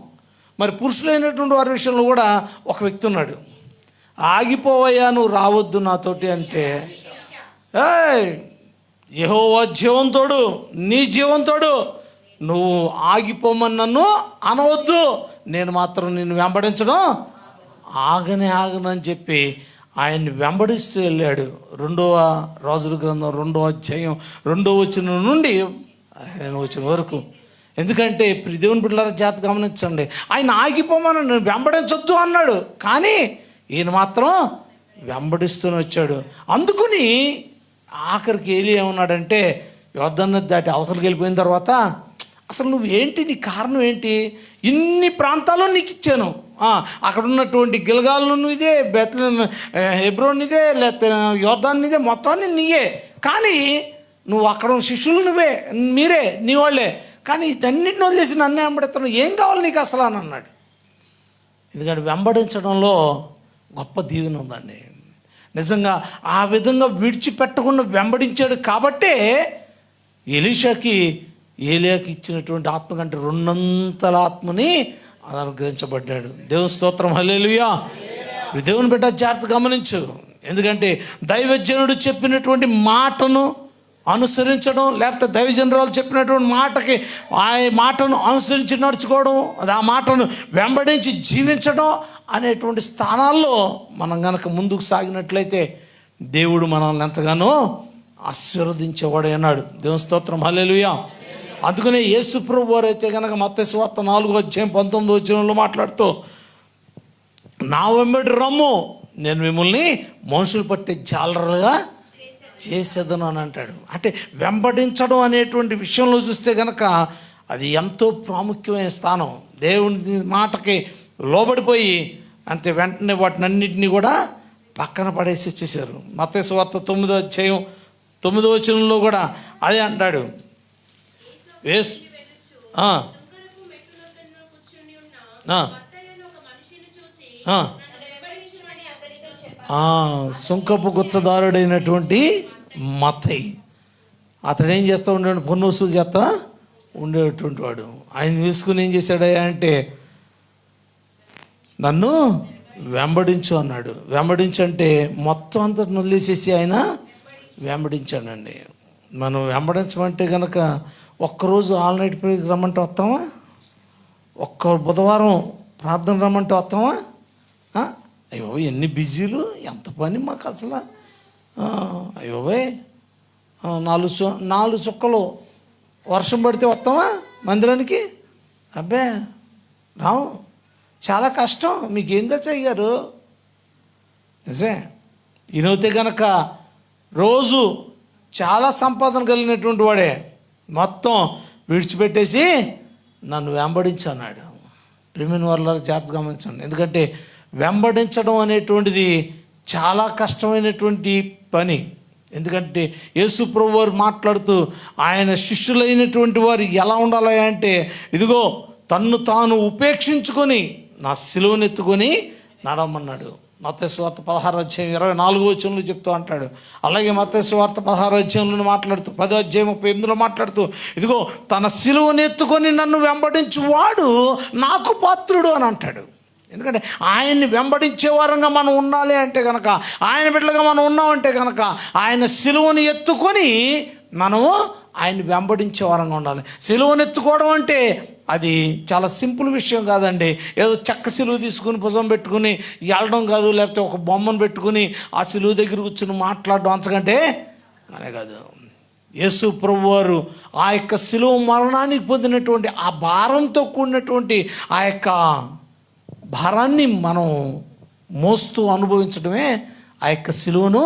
A: మరి పురుషులైనటువంటి వారి విషయంలో కూడా ఒక వ్యక్తి ఉన్నాడు. ఆగిపోవయ్యా, నువ్వు రావద్దు నాతోటి అంటే, యెహోవా జీవంతోడు, నీ జీవంతోడు, నువ్వు ఆగిపోమని నన్ను అనవద్దు, నేను మాత్రం నిన్ను వెంబడించడం ఆగనని చెప్పి ఆయన్ని వెంబడిస్తూ వెళ్ళాడు. 2వ రాజుల గ్రంథం 2వ అధ్యాయం 2వ వచనం నుండి 15వ వచనం వరకు. ఎందుకంటే దేవుని బిడ్డలారా జాగ్రత్త గమనించండి, ఆయన ఆగిపోమని నేను వెంబడించొద్దు అన్నాడు, కానీ ఈయన మాత్రం వెంబడిస్తూనే వచ్చాడు. అందుకుని ఆఖరికి ఏలీ ఏమన్నాడంటే, యోర్దాను నది దాటి అవతలికి వెళ్ళిపోయిన తర్వాత, అసలు నువ్వేంటి, నీ కారణం ఏంటి, ఇన్ని ప్రాంతాల్లో నీకు ఇచ్చాను, అక్కడ ఉన్నటువంటి గిల్గాలు నువ్వుదే, హెబ్రోన్ ఇదే, లేకపోతే యోర్దాను ఇదే, మొత్తాన్ని నీయే, కానీ నువ్వు అక్కడ శిష్యులు మీరే, నీ వాళ్ళే, కానీ ఇటన్నిటిని వదిలేసి నన్ను వెంబడిస్తాను, ఏం కావాలి నీకు అసలు అని అన్నాడు. ఎందుకంటే వెంబడించడంలో గొప్ప దీవెన ఉందండి. నిజంగా ఆ విధంగా విడిచిపెట్టకుండా వెంబడించాడు కాబట్టే ఎలీషాకి ఏలియాకి ఇచ్చినటువంటి ఆత్మ కంటే 2 ఆత్మని అనుగ్రహించబడ్డాడు. దేవుని స్తోత్రం, హల్లెలూయా. దేవుని బిడ్డ జాగ్రత్త గమనించు. ఎందుకంటే దైవజనుడు చెప్పినటువంటి మాటను అనుసరించడం, లేకపోతే దైవజనురాలు చెప్పినటువంటి మాటకి ఆ మాటను అనుసరించి నడుచుకోవడం, ఆ మాటను వెంబడించి జీవించడం అనేటువంటి స్థానాల్లో మనం కనుక ముందుకు సాగినట్లయితే దేవుడు మనల్ని ఎంతగానో ఆశీర్వదించేవాడు అన్నాడు. దేవుని స్తోత్రం, హల్లెలూయా. అందుకనే యేసు ప్రభువు వారు అయితే కనుక మత్తయి సువార్త 4వ అధ్యాయం 19వ వచనంలో మాట్లాడుతూ, నా వెంబడి రమ్ము, నేను మిమ్మల్ని మనుషులు పట్టే జాలరులుగా చేసేదను అని అంటాడు. అంటే వెంబడించడం అనేటువంటి విషయంలో చూస్తే కనుక అది ఎంతో ప్రాముఖ్యమైన స్థానం. దేవుని మాటకి లోబడిపోయి అంతే వెంటనే వాటిని అన్నింటినీ కూడా పక్కన పడేసి వచ్చేసారు. మత్తయి సువార్త 9వ అధ్యాయం 9వ వచనంలో కూడా అదే అంటాడు. సుంకపు గుత్తదారుడైనటువంటి మత్తయి అతడు ఏం చేస్తూ ఉండేవాడు, పన్ను వసూలు చేస్తా ఉండేటువంటి వాడు. ఆయన తీసుకుని ఏం చేశాడయ్యా అంటే, నన్ను వెంబడించు అన్నాడు. వెంబడించంటే మొత్తం అంతటిని వదిలేసేసి ఆయన వెంబడించాడండి. మనం వెంబడించమంటే కనుక ఒక్కరోజు ఆల్ నైట్ ప్రేయర్కి రమ్మంటే వస్తామా? ఒక్క బుధవారం ప్రార్థన రమ్మంటే వస్తామా? అయ్యో ఎన్ని బిజీలు, ఎంత పని మాకు అసలు. అయ్యో 4 చుక్కలు వర్షం పడితే వస్తామా మందిరానికి? అబ్బే రావు, చాలా కష్టం. మీకేం తెలుసు అయ్యారు? నిజమే. ఈయనైతే కనుక రోజు చాలా సంపాదన కలిగినటువంటి వాడే, మొత్తం విడిచిపెట్టేసి నన్ను వెంబడించు అన్నాడు. ప్రియమైన వారలారా జాగ్రత్తగా గమనించండి. ఎందుకంటే వెంబడించడం అనేటువంటిది చాలా కష్టమైనటువంటి పని. ఎందుకంటే యేసు ప్రభువు వారు మాట్లాడుతూ ఆయన శిష్యులైనటువంటి వారు ఎలా ఉండాలి అంటే, ఇదిగో తన్ను తాను ఉపేక్షించుకొని నా సిలువను ఎత్తుకొని నడవమన్నాడు. మత్తయి సువార్త 16వ అధ్యాయం 24వ వచనంలో చెప్తూ అంటాడు. అలాగే మత్తయి సువార్త 16వ అధ్యాయంలో మాట్లాడుతూ 10వ అధ్యాయం 38లో మాట్లాడుతూ, ఇదిగో తన సిలువను ఎత్తుకొని నన్ను వెంబడించు వాడు నాకు పాత్రుడు అని అంటాడు. ఎందుకంటే ఆయన్ని వెంబడించే వారంగా మనం ఉండాలి అంటే కనుక, ఆయన బిడ్డలుగా మనం ఉన్నామంటే కనుక, ఆయన సిలువను ఎత్తుకొని మనము ఆయన్ని వెంబడించే వారంగా ఉండాలి. సిలువను ఎత్తుకోవడం అంటే అది చాలా సింపుల్ విషయం కాదండి. ఏదో చెక్క సిలువ తీసుకుని భుజం పెట్టుకుని వెళ్ళడం కాదు, లేకపోతే ఒక బొమ్మను పెట్టుకుని ఆ సిలువ దగ్గర కూర్చుని మాట్లాడడం అంతకంటే అనే కాదు. యేసు ప్రభువారు ఆ యొక్క సిలువ మరణానికి పొందినటువంటి ఆ భారంతో కూడినటువంటి ఆ యొక్క భారాన్ని మనం మోస్తూ అనుభవించడమే ఆ యొక్క సిలువను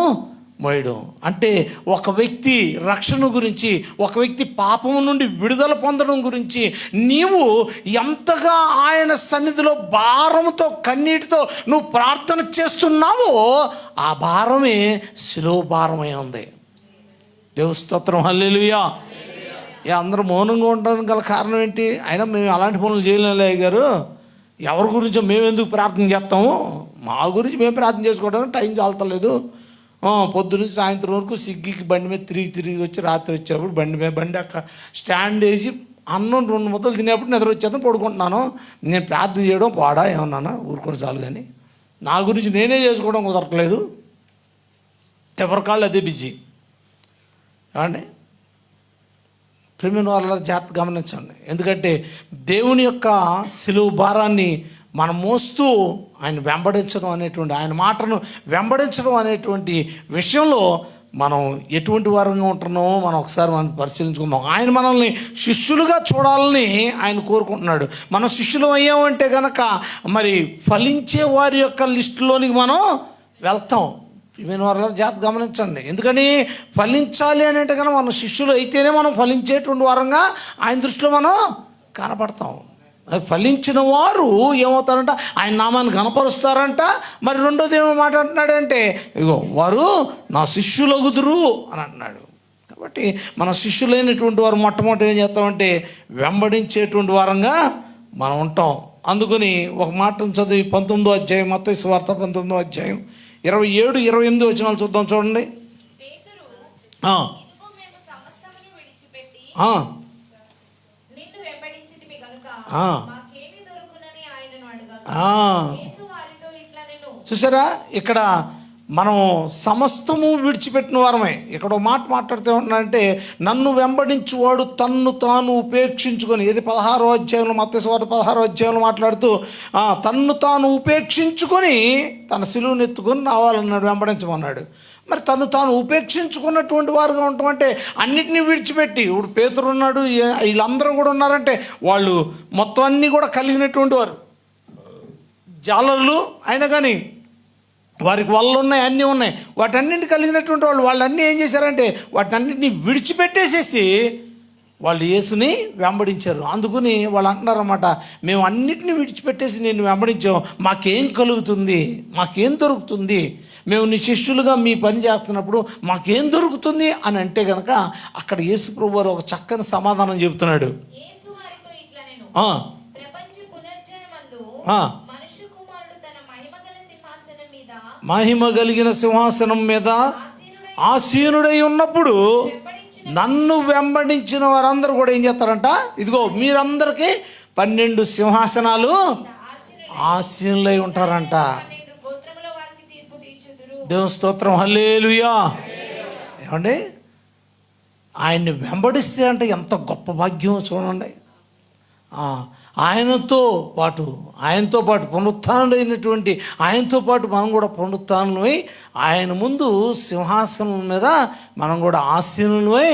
A: మోయడం. అంటే ఒక వ్యక్తి రక్షణ గురించి, ఒక వ్యక్తి పాపము నుండి విడుదల పొందడం గురించి నీవు ఎంతగా ఆయన సన్నిధిలో భారంతో కన్నీటితో నువ్వు ప్రార్థన చేస్తున్నావో ఆ భారమే సిలువ భారమై ఉంది. దేవుని స్తోత్రం, హల్లెలూయా. అందరూ మౌనంగా ఉండడానికి గల కారణం ఏంటి? అయినా మేము అలాంటి పనులు చేయలేం గారు. ఎవరి గురించో మేము ఎందుకు ప్రార్థన చేస్తాము? మా గురించి మేము ప్రార్థన చేసుకోవడానికి టైం చాలతలేదు. పొద్దునుంచి సాయంత్రం వరకు సిగ్గికి బండి మీద తిరిగి వచ్చి రాత్రి వచ్చేటప్పుడు బండి అక్క స్టాండ్ వేసి అన్నం 2 ముద్దలు తినేప్పుడు నిద్ర వచ్చేద్దాం పడుకుంటున్నాను. నేను ప్రార్థన చేయడం పాడా ఏమన్నా ఊరుకోండి చాలు. కానీ నా గురించి నేనే చేసుకోవడం కుదరట్లేదు. ఎవరికాళ్ళు అదే బిజీ. ఏమండి, ప్రేమైన వాళ్ళ జాగ్రత్త గమనించండి. ఎందుకంటే దేవుని యొక్క సిలువ భారాన్ని మనం మోస్తూ ఆయన వెంబడించడం అనేటువంటి, ఆయన మాటను వెంబడించడం అనేటువంటి విషయంలో మనం ఎటువంటి వారంగా ఉంటున్నామో మనం ఒకసారి మనం పరిశీలించుకుందాం. ఆయన మనల్ని శిష్యులుగా చూడాలని ఆయన కోరుకుంటున్నాడు. మనం శిష్యులు అయ్యామంటే కనుక మరి ఫలించే వారి యొక్క లిస్టులోనికి మనం వెళ్తాం. ఈమెన్ వారిలో జాగ్రత్త గమనించండి. ఎందుకని ఫలించాలి అని అంటే కనుక మనం శిష్యులు అయితేనే మనం ఫలించేటువంటి వారంగా ఆయన దృష్టిలో మనం కనపడతాం. ఫలించిన వారు ఏమవుతారంట? ఆయన నామాన్ని కనపరుస్తారంట. మరి రెండోది ఏమో మాట అంటున్నాడంటే, ఇగో వారు నా శిష్యులగుదురు అని అంటున్నాడు. కాబట్టి మన శిష్యులైనటువంటి వారు మొట్టమొదటి ఏం చేస్తామంటే వెంబడించేటువంటి వారంగా మనం ఉంటాం. అందుకని ఒక మాటను చదివి 19వ అధ్యాయం, మత్తయి సువార్త 19వ అధ్యాయం 27, 28 వచనాలు చూద్దాం. చూడండి. చూసారా, ఇక్కడ మనం సమస్తము విడిచిపెట్టిన వారమే. ఇక్కడ ఒక మాట మాట్లాడుతూ ఉంటున్నాడంటే, నన్ను వెంబడించువాడు తన్ను తాను ఉపేక్షించుకొని, ఇది 16వ అధ్యాయంలో, మత్తయి సువార్త 16వ అధ్యాయంలో మాట్లాడుతూ తన్ను తాను ఉపేక్షించుకొని తన సిలువను ఎత్తుకొని రావాలన్నాడు, వెంబడించమన్నాడు. మరి తను తాను ఉపేక్షించుకున్నటువంటి వారుగా ఉంటామంటే అన్నిటినీ విడిచిపెట్టి, ఇప్పుడు పేతురు ఉన్నాడు, వీళ్ళందరూ కూడా ఉన్నారంటే వాళ్ళు మొత్తం అన్నీ కూడా కలిగినటువంటి వారు, జాలరులు అయినా కానీ వారికి వల్ల ఉన్నాయి, అన్నీ ఉన్నాయి, వాటన్నింటి కలిగినటువంటి వాళ్ళన్నీ ఏం చేశారంటే వాటన్నింటినీ విడిచిపెట్టేసేసి వాళ్ళు యేసుని వెంబడించారు. అందుకని వాళ్ళు అంటున్నారన్నమాట, మేము అన్నిటినీ విడిచిపెట్టేసి నేను వెంబడించాం, మాకేం కలుగుతుంది, మాకేం దొరుకుతుంది, మేము నీ శిష్యులుగా మీ పని చేస్తున్నప్పుడు మాకేం దొరుకుతుంది అని అంటే కనుక అక్కడ యేసు ప్రభువు వారు ఒక చక్కని సమాధానం చెబుతున్నాడు. మహిమ కలిగిన సింహాసనం మీద ఆసీనుడై ఉన్నప్పుడు నన్ను వెంబడించిన వారందరూ కూడా ఏం చేస్తారంట? ఇదిగో మీరందరికీ 12 సింహాసనాలు ఆసీనులై ఉంటారంట. దేవుని స్తోత్రం, హల్లెలూయా. ఏమండి, ఆయన్ని వెంబడిస్తే అంటే ఎంత గొప్ప భాగ్యం చూడండి. ఆయనతో పాటు పునరుత్థానుడైనటువంటి ఆయనతో పాటు మనం కూడా పునరుత్థానులమై ఆయన ముందు సింహాసనం మీద మనం కూడా ఆసీనులమై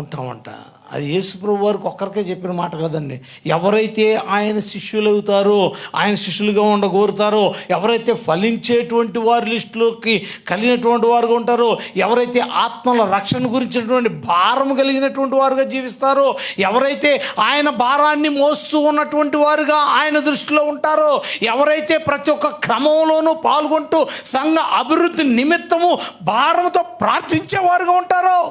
A: ఉంటామంట. అది యేసు ప్రభు వారికి ఒక్కరికే చెప్పిన మాట కదండి. ఎవరైతే ఆయన శిష్యులు అవుతారో, ఆయన శిష్యులుగా ఉండగోరుతారో, ఎవరైతే ఫలించేటువంటి వారి లిస్టులోకి కలిగినటువంటి వారుగా ఉంటారో, ఎవరైతే ఆత్మల రక్షణ గురించినటువంటి భారం కలిగినటువంటి వారుగా జీవిస్తారో, ఎవరైతే ఆయన భారాన్ని మోస్తూ ఉన్నటువంటి వారుగా ఆయన దృష్టిలో ఉంటారో, ఎవరైతే ప్రతి ఒక్క క్రమంలోనూ పాల్గొంటూ సంఘ అభివృద్ధి నిమిత్తము భారంతో ప్రార్థించేవారుగా ఉంటారో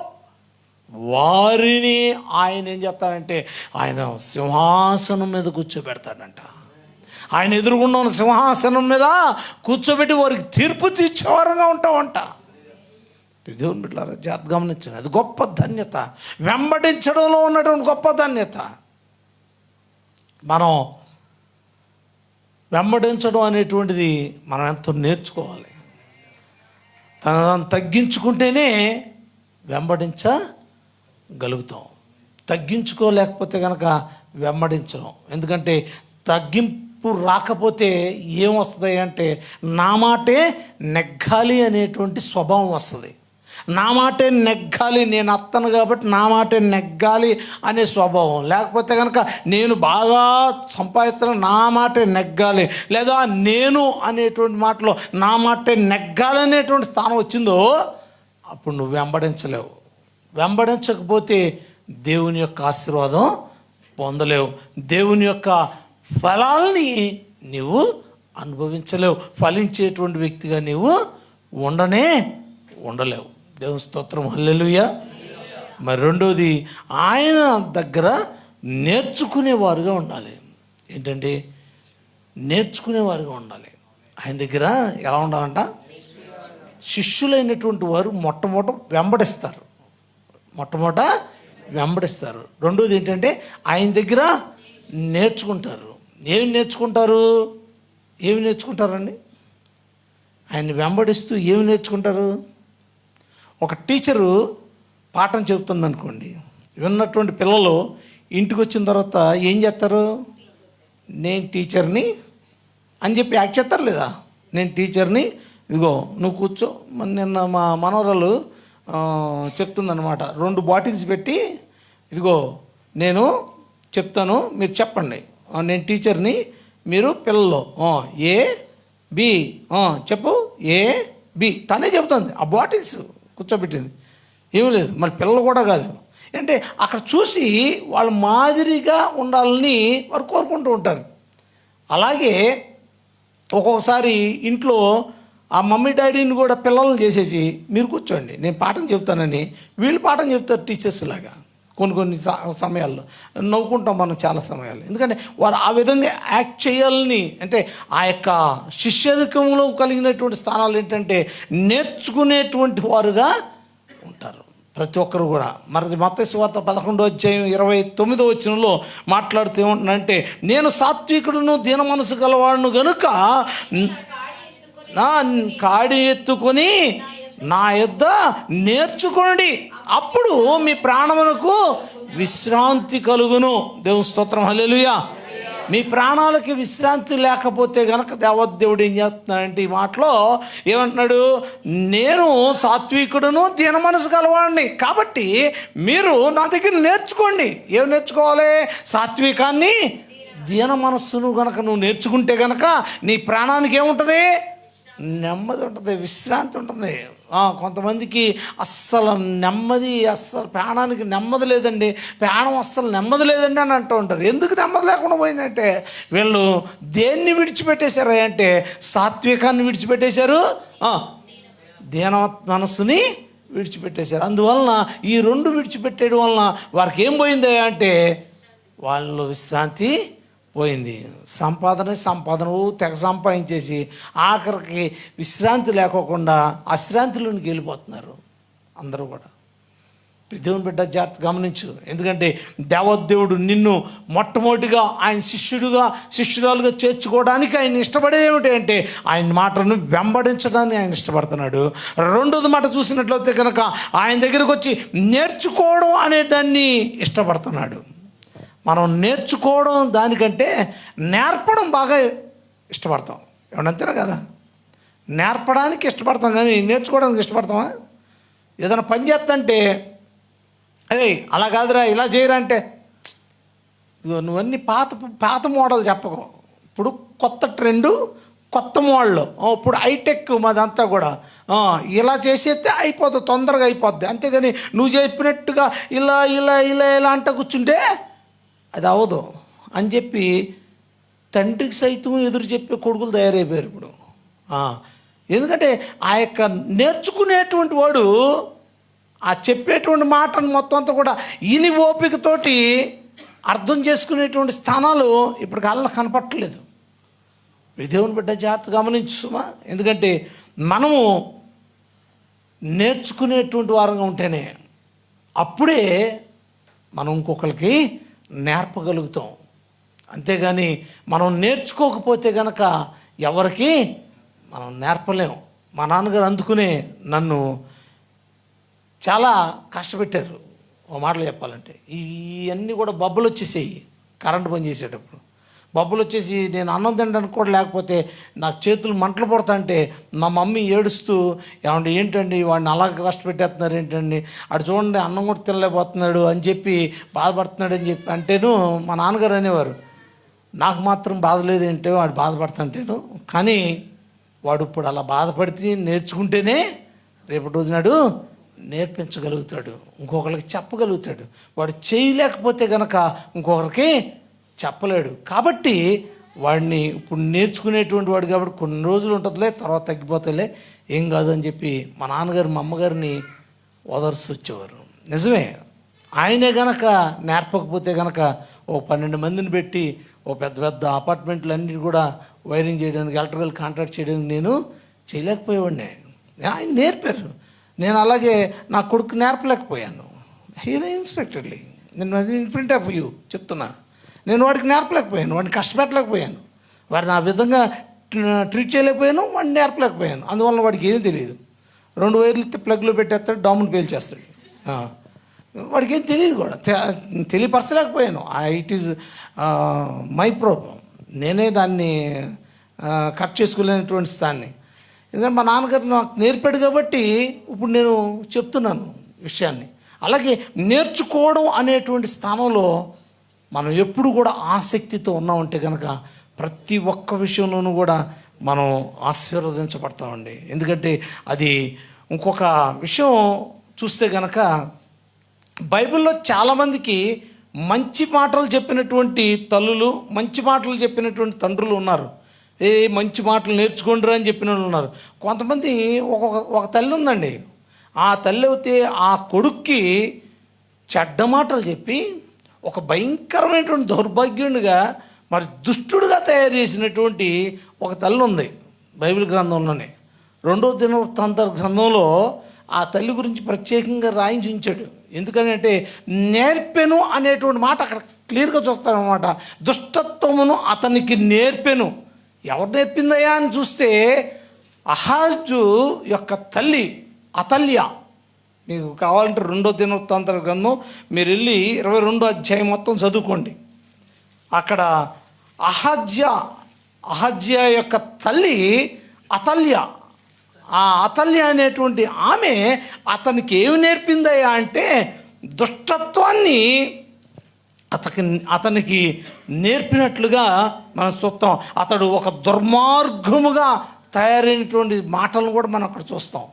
A: వారిని ఆయన ఏం చెప్తాడంటే ఆయన సింహాసనం మీద కూర్చోబెడతాడంట. ఆయన ఎదురుగుండా ఉన్న సింహాసనం మీద కూర్చోబెట్టి వారికి తీర్పు తీర్చేవారుగా ఉంటామంట. దేవుని బిడ్డలారా జాగ్రత్తగా గమనించండి. అది గొప్ప ధన్యత, వెంబడించడంలో ఉన్నటువంటి గొప్ప ధన్యత. మనం వెంబడించడం అనేటువంటిది మనం ఎంతో నేర్చుకోవాలి. తనను తగ్గించుకుంటేనే వెంబడించగలుగుతాం. తగ్గించుకోలేకపోతే కనుక వెంబడించడం. ఎందుకంటే తగ్గింపు రాకపోతే ఏమొస్తుంది అంటే నా మాటే నెగ్గాలి అనేటువంటి స్వభావం వస్తుంది. నా మాటే నెగ్గాలి, నేను అత్తను కాబట్టి నా మాటే నెగ్గాలి అనే స్వభావం. లేకపోతే కనుక నేను బాగా సంపాదిస్తున్న నా మాటే నెగ్గాలి, లేదా నేను అనేటువంటి మాటలో నా మాటే నెగ్గాలి అనేటువంటి స్థానం వచ్చిందో అప్పుడు నువ్వు వెంబడించలేవు. వెంబడించకపోతే దేవుని యొక్క ఆశీర్వాదం పొందలేవు, దేవుని యొక్క ఫలాల్ని నీవు అనుభవించలేవు, ఫలించేటువంటి వ్యక్తిగా నీవు ఉండలేవు. దేవుని స్తోత్రం, హల్లెలూయా. మరి రెండోది, ఆయన దగ్గర నేర్చుకునేవారుగా ఉండాలి. ఏంటంటే నేర్చుకునేవారుగా ఉండాలి. ఆయన దగ్గర ఎలా ఉండాలంట? శిష్యులైనటువంటి వారు మొట్టమొదట వెంబడిస్తారు. రెండోది ఏంటంటే ఆయన దగ్గర నేర్చుకుంటారు. ఏమి నేర్చుకుంటారండి? ఆయన్ని వెంబడిస్తూ ఏమి నేర్చుకుంటారు? ఒక టీచరు పాఠం చెబుతుంది అనుకోండి, విన్నటువంటి పిల్లలు ఇంటికి వచ్చిన తర్వాత ఏం చేస్తారు? నేను టీచర్ని అని చెప్పి యాక్ట్ చేస్తారు లేదా? నేను టీచర్ని, ఇదిగో నువ్వు కూర్చో. నిన్న మా మనవరాలు చెప్తుందన్నమాట, 2 బాటిల్స్ పెట్టి, ఇదిగో నేను చెప్తాను మీరు చెప్పండి, నేను టీచర్ని, మీరు పిల్లలు ఏ బి చెప్పు, ఏ బి. తనే చెప్తుంది, ఆ బాటిల్స్ కూర్చోబెట్టింది, ఏమీ లేదు. మళ్ళీ పిల్లలు కూడా కాదు, అంటే అక్కడ చూసి వాళ్ళు మాదిరిగా ఉండాలని వారు కోరుకుంటూ ఉంటారు. అలాగే ఒక్కొక్కసారి ఇంట్లో ఆ మమ్మీ డాడీని కూడా పిల్లల్ని చేసేసి మీరు కూర్చోండి నేను పాఠం చెప్తానని వీళ్ళు పాఠం చెప్తారు టీచర్స్ లాగా. కొన్ని సమయాల్లో నవ్వుకుంటాం మనం చాలా సమయాల్లో. ఎందుకంటే వారు ఆ విధంగా యాక్ట్ చేయాలని, అంటే ఆ యొక్క శిష్యరికంలో కలిగినటువంటి స్థానాలు ఏంటంటే నేర్చుకునేటువంటి వారుగా ఉంటారు ప్రతి ఒక్కరు కూడా. మరి మత్తయి సువార్త 11:29 మాట్లాడుతూ ఏమంటున్నాడంటే, నేను సాత్వికుడును దీన మనసు గలవాడును గనుక నా కాడి ఎత్తుకొని నా యొద్ద నేర్చుకోండి, అప్పుడు మీ ప్రాణములకు విశ్రాంతి కలుగును. దేవుని స్తోత్రం, హల్లెలూయా. మీ ప్రాణాలకి విశ్రాంతి లేకపోతే కనుక దేవదేవుడు ఏం చేస్తున్నాడంటే ఈ మాటలో ఏమంటున్నాడు? నేను సాత్వికుడును దీన మనసు గలవాడిని, కాబట్టి మీరు నా దగ్గర నేర్చుకోండి. ఏం నేర్చుకోవాలి? సాత్వికాన్ని, దీన మనస్సును కనుక నువ్వు నేర్చుకుంటే కనుక నీ ప్రాణానికి ఏముంటుంది? నెమ్మది ఉంటుంది, విశ్రాంతి ఉంటుంది. కొంతమందికి అస్సలు ప్రాణానికి నెమ్మది లేదండి, ప్రాణం అస్సలు నెమ్మది లేదండి అని అంటూ ఉంటారు. ఎందుకు నెమ్మది లేకుండా పోయిందంటే వీళ్ళు దేన్ని విడిచిపెట్టేశారు అంటే సాత్వికాన్ని విడిచిపెట్టేశారు, దీన మనస్సుని విడిచిపెట్టేశారు. అందువలన ఈ 2 విడిచిపెట్టేయడం వలన వారికి ఏం పోయింది అంటే వాళ్ళు విశ్రాంతి పోయింది. సంపాదన తెగ సంపాదించేసి ఆఖరికి విశ్రాంతి లేకోకుండా అశ్రాంతిలోనికి వెళ్ళిపోతున్నారు అందరూ కూడా. దేవుని బిడ్డ జాగ్రత్త గమనించు. ఎందుకంటే దేవదేవుడు నిన్ను మొట్టమొదటిగా ఆయన శిష్యురాలుగా చేర్చుకోవడానికి ఆయన ఇష్టపడేది ఏమిటి అంటే ఆయన మాటను వెంబడించడాన్ని ఆయన ఇష్టపడుతున్నాడు. రెండోది మాట చూసినట్లయితే కనుక ఆయన దగ్గరకు వచ్చి నేర్చుకోవడం అనే దాన్ని ఇష్టపడుతున్నాడు. మనం నేర్చుకోవడం దానికంటే నేర్పడం బాగా ఇష్టపడతాం. ఏమంతేనా కదా? నేర్పడానికి ఇష్టపడతాం కానీ నేర్చుకోవడానికి ఇష్టపడతామా? ఏదైనా పని చేస్తుంటే అలా కాదురా ఇలా చేయరా అంటే నువ్వన్నీ పాత మోడల్ చెప్పకు. ఇప్పుడు కొత్త ట్రెండు, కొత్త మోడల్, ఇప్పుడు హైటెక్ మాదంతా కూడా ఇలా చేసేస్తే అయిపోతుంది, తొందరగా అయిపోద్ది. అంతేగాని నువ్వు చెప్పినట్టుగా ఇలా ఇలా ఇలా ఇలా అంట కూర్చుంటే అది అవ్వదు అని చెప్పి తండ్రికి సైతం ఎదురు చెప్పే కొడుకులు తయారైపోయారు ఇప్పుడు. ఎందుకంటే ఆ యొక్క నేర్చుకునేటువంటి వాడు ఆ చెప్పేటువంటి మాటను మొత్తం అంతా కూడా ఇని ఓపికతోటి అర్థం చేసుకునేటువంటి స్థానాలు ఇప్పుడు కళ్ళకు కనపట్టలేదు. దేవుని బిడ్డ జాగ్రత్త గమనించుమా. ఎందుకంటే మనము నేర్చుకునేటువంటి వారంగా ఉంటేనే అప్పుడే మనం ఇంకొకరికి నేర్పగలుగుతాం. అంతేగాని మనం నేర్చుకోకపోతే కనుక ఎవరికి మనం నేర్పలేం. మా నాన్నగారు అందుకునే నన్ను చాలా కష్టపెట్టారు. ఓ మాటలు చెప్పాలంటే ఇవన్నీ కూడా బబ్బులు వచ్చేసేయి. కరెంటు పని చేసేటప్పుడు. బబ్బులు వచ్చేసి నేను అన్నం తినడానికి కూడా లేకపోతే నాకు చేతులు మంటలు పడుతుంటే మా మమ్మీ ఏడుస్తూ, ఏమంటే ఏంటండి వాడిని అలా కష్టపెట్టేస్తున్నారు ఏంటండి, అటు చూడండి అన్నం కూడా తినలేకపోతున్నాడు అని చెప్పి బాధపడుతున్నాడు అని చెప్పి అంటేను మా నాన్నగారు అనేవారు. నాకు మాత్రం బాధ లేదేంటో వాడు బాధపడుతుంటేను, కానీ వాడు ఇప్పుడు అలా బాధపడితే నేర్చుకుంటేనే రేపటి రోజునాడు నేర్పించగలుగుతాడు, ఇంకొకరికి చెప్పగలుగుతాడు. వాడు చేయలేకపోతే కనుక ఇంకొకరికి చెప్పలేడు. కాబట్టి వాడిని ఇప్పుడు నేర్చుకునేటువంటి వాడు కాబట్టి కొన్ని రోజులు ఉంటుందిలే, తర్వాత తగ్గిపోతాయిలే, ఏం కాదు అని చెప్పి మా నాన్నగారు మా అమ్మగారిని ఓదార్చి వచ్చేవారు. నిజమే, ఆయనే గనక నేర్పకపోతే గనక ఓ 12 మందిని పెట్టి ఓ పెద్ద పెద్ద అపార్ట్మెంట్లు అన్నీ కూడా వైరింగ్ చేయడానికి, ఎలక్ట్రికల్ కాంట్రాక్ట్ చేయడానికి నేను చేయలేకపోయేవాడిని. ఆయన నేర్పారు. నేను అలాగే నా కొడుకు నేర్పలేకపోయాను. హీరో ఇన్స్పెక్టర్లీ, నేను అది ఇన్ ఫ్రంట్ ఆఫ్ యూ చెప్తున్నా, నేను వాడికి నేర్పలేకపోయాను, వాడిని కష్టపెట్టలేకపోయాను, వాడిని ఆ విధంగా ట్రీట్ చేయలేకపోయాను, వాడిని నేర్పలేకపోయాను. అందువల్ల వాడికి ఏమీ తెలియదు. 2 వైర్లు ప్లగ్లో పెట్టేస్తాడు, డామును పేల్చేస్తాడు. వాడికి ఏం తెలియదు కూడా, తెలియపరచలేకపోయాను. It is my problem. నేనే దాన్ని కట్ చేసుకోలేనటువంటి స్థాన్ని. ఎందుకంటే మా నాన్నగారు నాకు నేర్పాడు కాబట్టి ఇప్పుడు నేను చెప్తున్నాను విషయాన్ని. అలాగే నేర్చుకోవడం అనేటువంటి స్థానంలో మనం ఎప్పుడు కూడా ఆసక్తితో ఉన్నామంటే కనుక ప్రతి ఒక్క విషయంలోనూ కూడా మనం ఆశీర్వదించబడతామండి. ఎందుకంటే అది ఇంకొక విషయం చూస్తే కనుక బైబిల్లో చాలామందికి మంచి మాటలు చెప్పినటువంటి తల్లులు, మంచి మాటలు చెప్పినటువంటి తండ్రులు ఉన్నారు. మంచి మాటలు నేర్చుకోండిరా అని చెప్పిన వాళ్ళు ఉన్నారు. కొంతమంది ఒక తల్లి ఉందండి, ఆ తల్లి అయితే ఆ కొడుక్కి చెడ్డ మాటలు చెప్పి ఒక భయంకరమైనటువంటి దౌర్భాగ్యునిగా, మరి దుష్టుడిగా తయారు చేసినటువంటి ఒక తల్లి ఉంది బైబిల్ గ్రంథంలోనే. 2వ దినవృత్తాంత గ్రంథంలో ఆ తల్లి గురించి ప్రత్యేకంగా రాయించి ఉంచాడు. ఎందుకని అంటే నేర్పెను అనేటువంటి మాట అక్కడ క్లియర్గా చూస్తారన్నమాట. దుష్టత్వమును అతనికి నేర్పెను. ఎవరు నేర్పిందయ్యా అని చూస్తే అహాజు యొక్క తల్లి అతల్య. మీకు కావాలంటే 2వ దినవృత్తాంత గ్రంథం మీరు వెళ్ళి 22వ అధ్యాయం మొత్తం చదువుకోండి. అక్కడ అహజ్య యొక్క తల్లి అతల్య. ఆ అతల్య అనేటువంటి ఆమె అతనికి ఏమి నేర్పిందయ్యా అంటే దుష్టత్వాన్ని అతనికి నేర్పినట్లుగా మనం చూస్తాం. అతడు ఒక దుర్మార్గముగా తయారైనటువంటి మాటలను కూడా మనం అక్కడ చూస్తాం.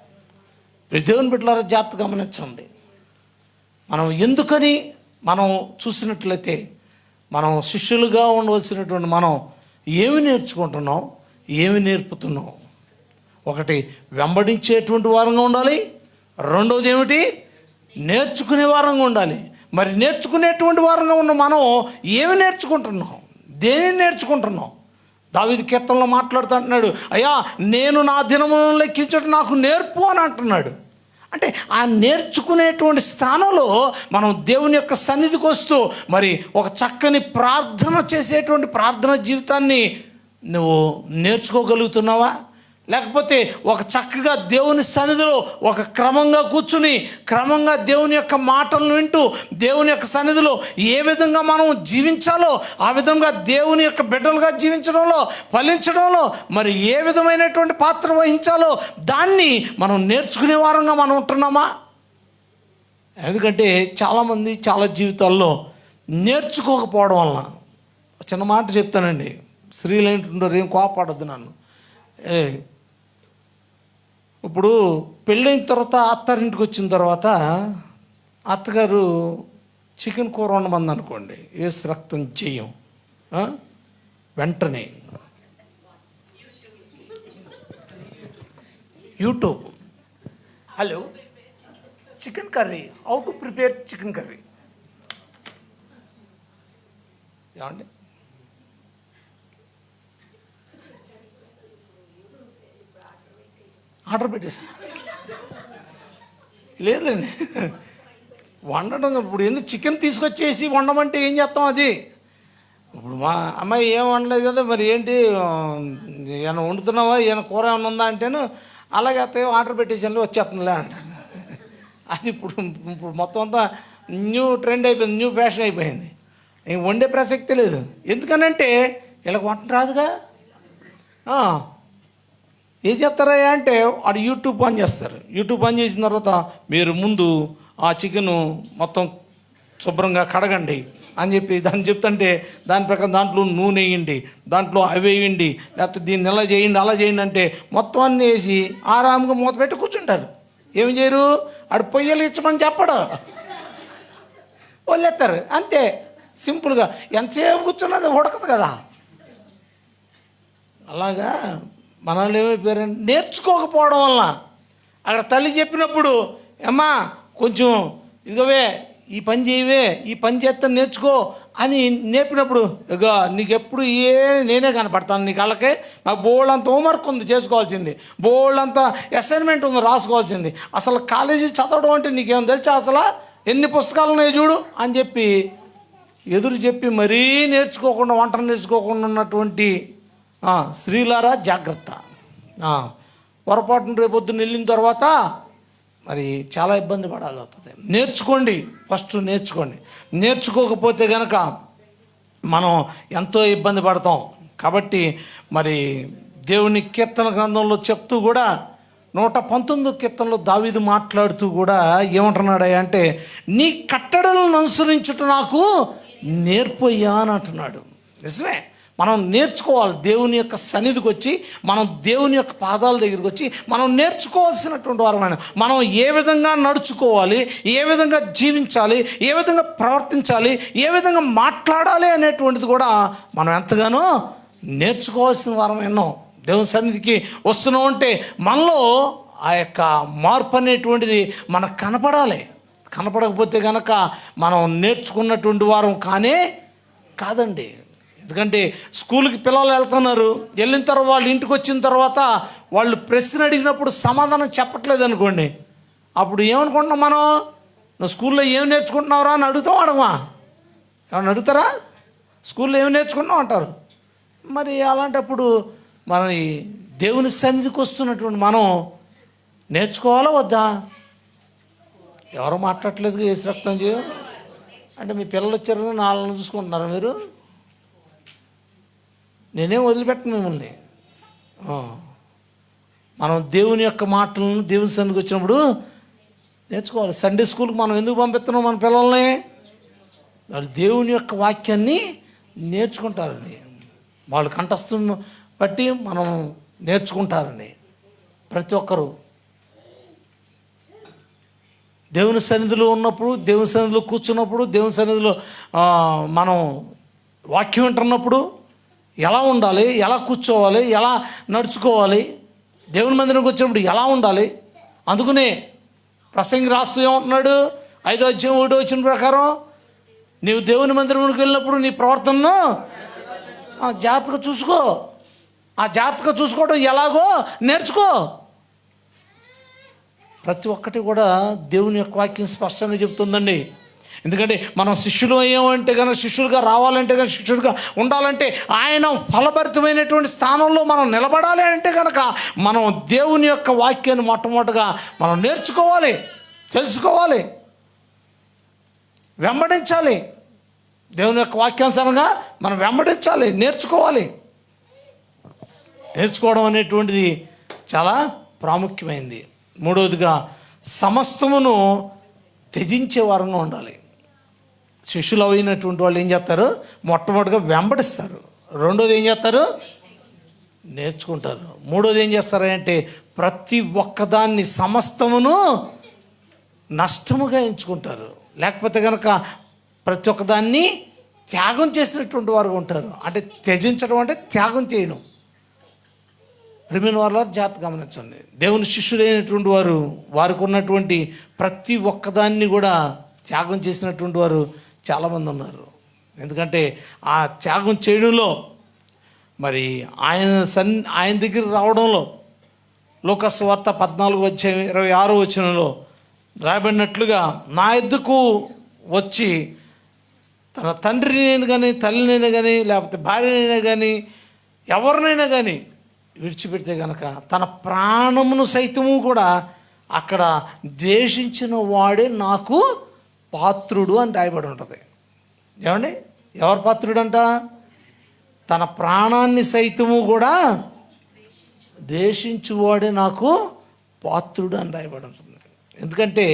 A: దేవుని బిడ్డలారా జాగ్రత్తగా గమనించండి. మనం ఎందుకని మనం చూసినట్లయితే మనం శిష్యులుగా ఉండవలసినటువంటి మనం ఏమి నేర్చుకుంటున్నాం, ఏమి నేర్పుతున్నాం. ఒకటి వెంబడించేటువంటి వారంగా ఉండాలి, 2వది ఏమిటి నేర్చుకునే వారంగా ఉండాలి. మరి నేర్చుకునేటువంటి వారంగా ఉన్న మనం ఏమి నేర్చుకుంటున్నాం, దేనిని నేర్చుకుంటున్నాం? దావీదు కీర్తనలో మాట్లాడుతూ అంటున్నాడు, అయ్యా నేను నా దినములను లెక్కించడం నాకు నేర్పు అని అంటున్నాడు. అంటే ఆ నేర్చుకునేటువంటి స్థానంలో మనం దేవుని యొక్క సన్నిధికి వస్తూ మరి ఒక చక్కని ప్రార్థన చేసేటువంటి ప్రార్థన జీవితాన్ని నువ్వు నేర్చుకోగలుగుతున్నావా? లేకపోతే ఒక చక్కగా దేవుని సన్నిధిలో ఒక క్రమంగా కూర్చుని క్రమంగా దేవుని యొక్క మాటలను వింటూ దేవుని యొక్క సన్నిధిలో ఏ విధంగా మనం జీవించాలో ఆ విధంగా దేవుని యొక్క బిడ్డలుగా జీవించడంలో, ఫలించడంలో మరి ఏ విధమైనటువంటి పాత్ర వహించాలో దాన్ని మనం నేర్చుకునే వారంగా మనం ఉంటున్నామా? ఎందుకంటే చాలామంది చాలా జీవితాల్లో నేర్చుకోకపోవడం వలన, చిన్న మాట చెప్తానండి, స్త్రీలు ఏంటుంటారు, ఏం కోపడద్దు నన్ను. ఇప్పుడు పెళ్ళైన తర్వాత అత్తారింటికి వచ్చిన తర్వాత అత్తగారు చికెన్ కూర వండమంది అనుకోండి, ఏసు రక్తం చెయ్యం, వెంటనే YouTube, hello chicken curry, how to prepare chicken curry, ఏమండి ఆర్డర్ పెట్టారు. లేదండి వండడం ఇప్పుడు ఎందుకు చికెన్ తీసుకొచ్చేసి వండమంటే ఏం చేస్తాం? అది ఇప్పుడు మా అమ్మాయి ఏం వండలేదు కదా, మరి ఏంటి ఏమైనా వండుతున్నావా, ఏమైనా కూర ఏమైనా ఉందా అంటేను అలాగే అత్తయ్య ఆర్డర్ పెట్టేసాను వచ్చేస్తుందిలే అంటాను. అది ఇప్పుడు మొత్తం అంతా న్యూ ట్రెండ్ అయిపోయింది, న్యూ ఫ్యాషన్ అయిపోయింది. ఇంక వండే ప్రసక్తి లేదు. ఎందుకనంటే వీళ్ళకి వంట రాదుగా. ఏం చేస్తారా అంటే వాడు యూట్యూబ్ ఆన్ చేస్తారు. యూట్యూబ్ ఆన్ చేసిన తర్వాత మీరు ముందు ఆ చికెను మొత్తం శుభ్రంగా కడగండి అని చెప్పి దాన్ని చెప్తుంటే దాని ప్రకారం దాంట్లో నూనె వేయండి, దాంట్లో అవి వేయండి, లేకపోతే దీన్ని ఎలా చేయండి అలా చేయండి అంటే మొత్తం అన్నీ వేసి ఆరాంగా మూత పెట్టి కూర్చుంటారు. ఏమి చేయరు, ఆడు పొయ్యలు ఇచ్చమని చెప్పడు, వదిలేస్తారు అంతే సింపుల్గా. ఎంతసేపు కూర్చున్నది ఉడకదు కదా. అలాగా మనల్ని ఏమైపోయారంటే నేర్చుకోకపోవడం వల్ల అక్కడ తల్లి చెప్పినప్పుడు అమ్మా కొంచెం ఇదిగోవే ఈ పని చేయవే, ఈ పని చేస్తే నేర్చుకో అని నేర్పినప్పుడు ఇక నీకు ఎప్పుడు నేనే కనపడతాను నీ కళ్ళకే. నాకు బోల్డంత హోంవర్క్ ఉంది చేసుకోవాల్సింది, బోల్డంత అసైన్మెంట్ ఉంది రాసుకోవాల్సింది. అసలు కాలేజీ చదవడం అంటే నీకేం తెలుసా, అసలు ఎన్ని పుస్తకాలు ఉన్నాయో చూడు అని చెప్పి ఎదురు చెప్పి మరీ నేర్చుకోకుండా వంట నేర్చుకోకుండా ఉన్నటువంటి స్త్రీలారా జాగ్రత్త. పొరపాటున రేపొద్దున వెళ్ళిన తర్వాత మరి చాలా ఇబ్బంది పడాలి అవుతుంది. నేర్చుకోండి, ఫస్ట్ నేర్చుకోండి. నేర్చుకోకపోతే కనుక మనం ఎంతో ఇబ్బంది పడతాం. కాబట్టి మరి దేవుని కీర్తన గ్రంథంలో చెప్తూ కూడా 119 కీర్తనలో దావీదు మాట్లాడుతూ కూడా ఏమంటున్నాడు అంటే నీ కట్టడలను అనుసరించుట నాకు నేర్పయ్యా అని అంటున్నాడు. నిజమే, మనం నేర్చుకోవాలి. దేవుని యొక్క సన్నిధికి వచ్చి మనం దేవుని యొక్క పాదాల దగ్గరికి వచ్చి మనం నేర్చుకోవాల్సినటువంటి వారమైన మనం ఏ విధంగా నడుచుకోవాలి, ఏ విధంగా జీవించాలి, ఏ విధంగా ప్రవర్తించాలి, ఏ విధంగా మాట్లాడాలి అనేటువంటిది కూడా మనం ఎంతగానో నేర్చుకోవాల్సిన వారమైనా దేవుని సన్నిధికి వస్తున్నాం అంటే మనలో ఆ యొక్క మార్పు అనేటువంటిది మనకు కనపడాలి. కనపడకపోతే కనుక మనం నేర్చుకున్నటువంటి వారం కాదండి. ఎందుకంటే స్కూల్కి పిల్లలు వెళ్తున్నారు, వెళ్ళిన తర్వాత వాళ్ళు ఇంటికి వచ్చిన తర్వాత వాళ్ళు ప్రశ్న అడిగినప్పుడు సమాధానం చెప్పట్లేదు అనుకోండి, అప్పుడు ఏమనుకుంటున్నాం మనం, నువ్వు స్కూల్లో ఏం నేర్చుకుంటున్నావురా అని అడుగుతాం. ఏమన్నా అడుగుతారా? స్కూల్లో ఏం నేర్చుకుంటున్నావు అంటారు. మరి అలాంటప్పుడు మన దేవుని సన్నిధికి వస్తున్నటువంటి మనం నేర్చుకోవాలా వద్దా? ఎవరు మాట్లాడట్లేదు. ఏసు రక్తం చేయం అంటే మీ పిల్లలు వచ్చారని నాలుగు చూసుకుంటున్నారా మీరు? నేనేం వదిలిపెట్టను మిమ్మల్ని. మనం దేవుని యొక్క మాటలను దేవుని సన్నిధికి వచ్చినప్పుడు నేర్చుకోవాలి. సండే స్కూల్కి మనం ఎందుకు పంపిస్తున్నాం మన పిల్లల్ని? వాళ్ళు దేవుని యొక్క వాక్యాన్ని నేర్చుకుంటారని, వాళ్ళు కంఠస్థం బట్టి మనం నేర్చుకుంటారని. ప్రతి ఒక్కరూ దేవుని సన్నిధిలో ఉన్నప్పుడు, దేవుని సన్నిధిలో కూర్చున్నప్పుడు, దేవుని సన్నిధిలో మనం వాక్యం వింటున్నప్పుడు ఎలా ఉండాలి, ఎలా కూర్చోవాలి, ఎలా నడుచుకోవాలి, దేవుని మందిరంకి వచ్చినప్పుడు ఎలా ఉండాలి. అందుకనే ప్రసంగి రాస్తూ ఏమంటున్నాడు, 5వ అధ్యాయం 1వ వచనం ప్రకారం నీవు దేవుని మందిరంకి వెళ్ళినప్పుడు నీ ప్రవర్తనను జాగ్రత్తగా చూసుకో. ఆ జాగ్రత్తగా చూసుకోవడం ఎలాగో నేర్చుకో. ప్రతి ఒక్కటి కూడా దేవుని యొక్క వాక్యం స్పష్టంగా చెప్తుందండి. ఎందుకంటే మనం శిష్యులు అయ్యామంటే కనుక, శిష్యులుగా రావాలంటే కనుక, శిష్యులుగా ఉండాలంటే, ఆయన ఫలభరితమైనటువంటి స్థానంలో మనం నిలబడాలి అంటే కనుక మనం దేవుని యొక్క వాక్యాన్ని మొట్టమొదటిగా మనం నేర్చుకోవాలి, తెలుసుకోవాలి, వెంబడించాలి. దేవుని యొక్క వాక్యానుసారంగా మనం వెంబడించాలి, నేర్చుకోవాలి. నేర్చుకోవడం అనేటువంటిది చాలా ప్రాముఖ్యమైనది. మూడవదిగా సమస్తమును త్యజించే వారంగా ఉండాలి. శిష్యులు అయినటువంటి వాళ్ళు ఏం చేస్తారు? మొట్టమొదటిగా వెంబడిస్తారు. రెండోది ఏం చేస్తారు? నేర్చుకుంటారు. మూడోది ఏం చేస్తారు అంటే ప్రతి ఒక్కదాన్ని సమస్తమును నష్టముగా ఎంచుకుంటారు. లేకపోతే కనుక ప్రతి ఒక్కదాన్ని త్యాగం చేసినటువంటి వారు ఉంటారు. అంటే త్యజించడం అంటే త్యాగం చేయడం. ప్రియమైన వారు జాగ్రత్త గమనించండి. దేవుని శిష్యులైనటువంటి వారు వారికి ఉన్నటువంటి ప్రతి ఒక్కదాన్ని కూడా త్యాగం చేసినటువంటి వారు చాలామంది ఉన్నారు. ఎందుకంటే ఆ త్యాగం చేయడంలో మరి ఆయన దగ్గర రావడంలో లూకాసు వార్త 14:26 వచనంలో రాయబడినట్లుగా నా యొద్దకు వచ్చి తన తండ్రినైనా కానీ, తల్లినైనా కానీ, లేకపోతే భార్యనైనా కానీ, ఎవరినైనా కానీ విడిచిపెడితే కనుక తన ప్రాణమును సైతము కూడా అక్కడ ద్వేషించిన వాడే నాకు పాత్రుడు అని రాయబడి ఉంటుంది. ఏమండి? ఎవరు పాత్రుడంట? తన ప్రాణాన్ని సైతము కూడా ద్వేషించువాడే నాకు పాత్రుడు అని రాయబడి ఉంటుంది. ఎందుకంటే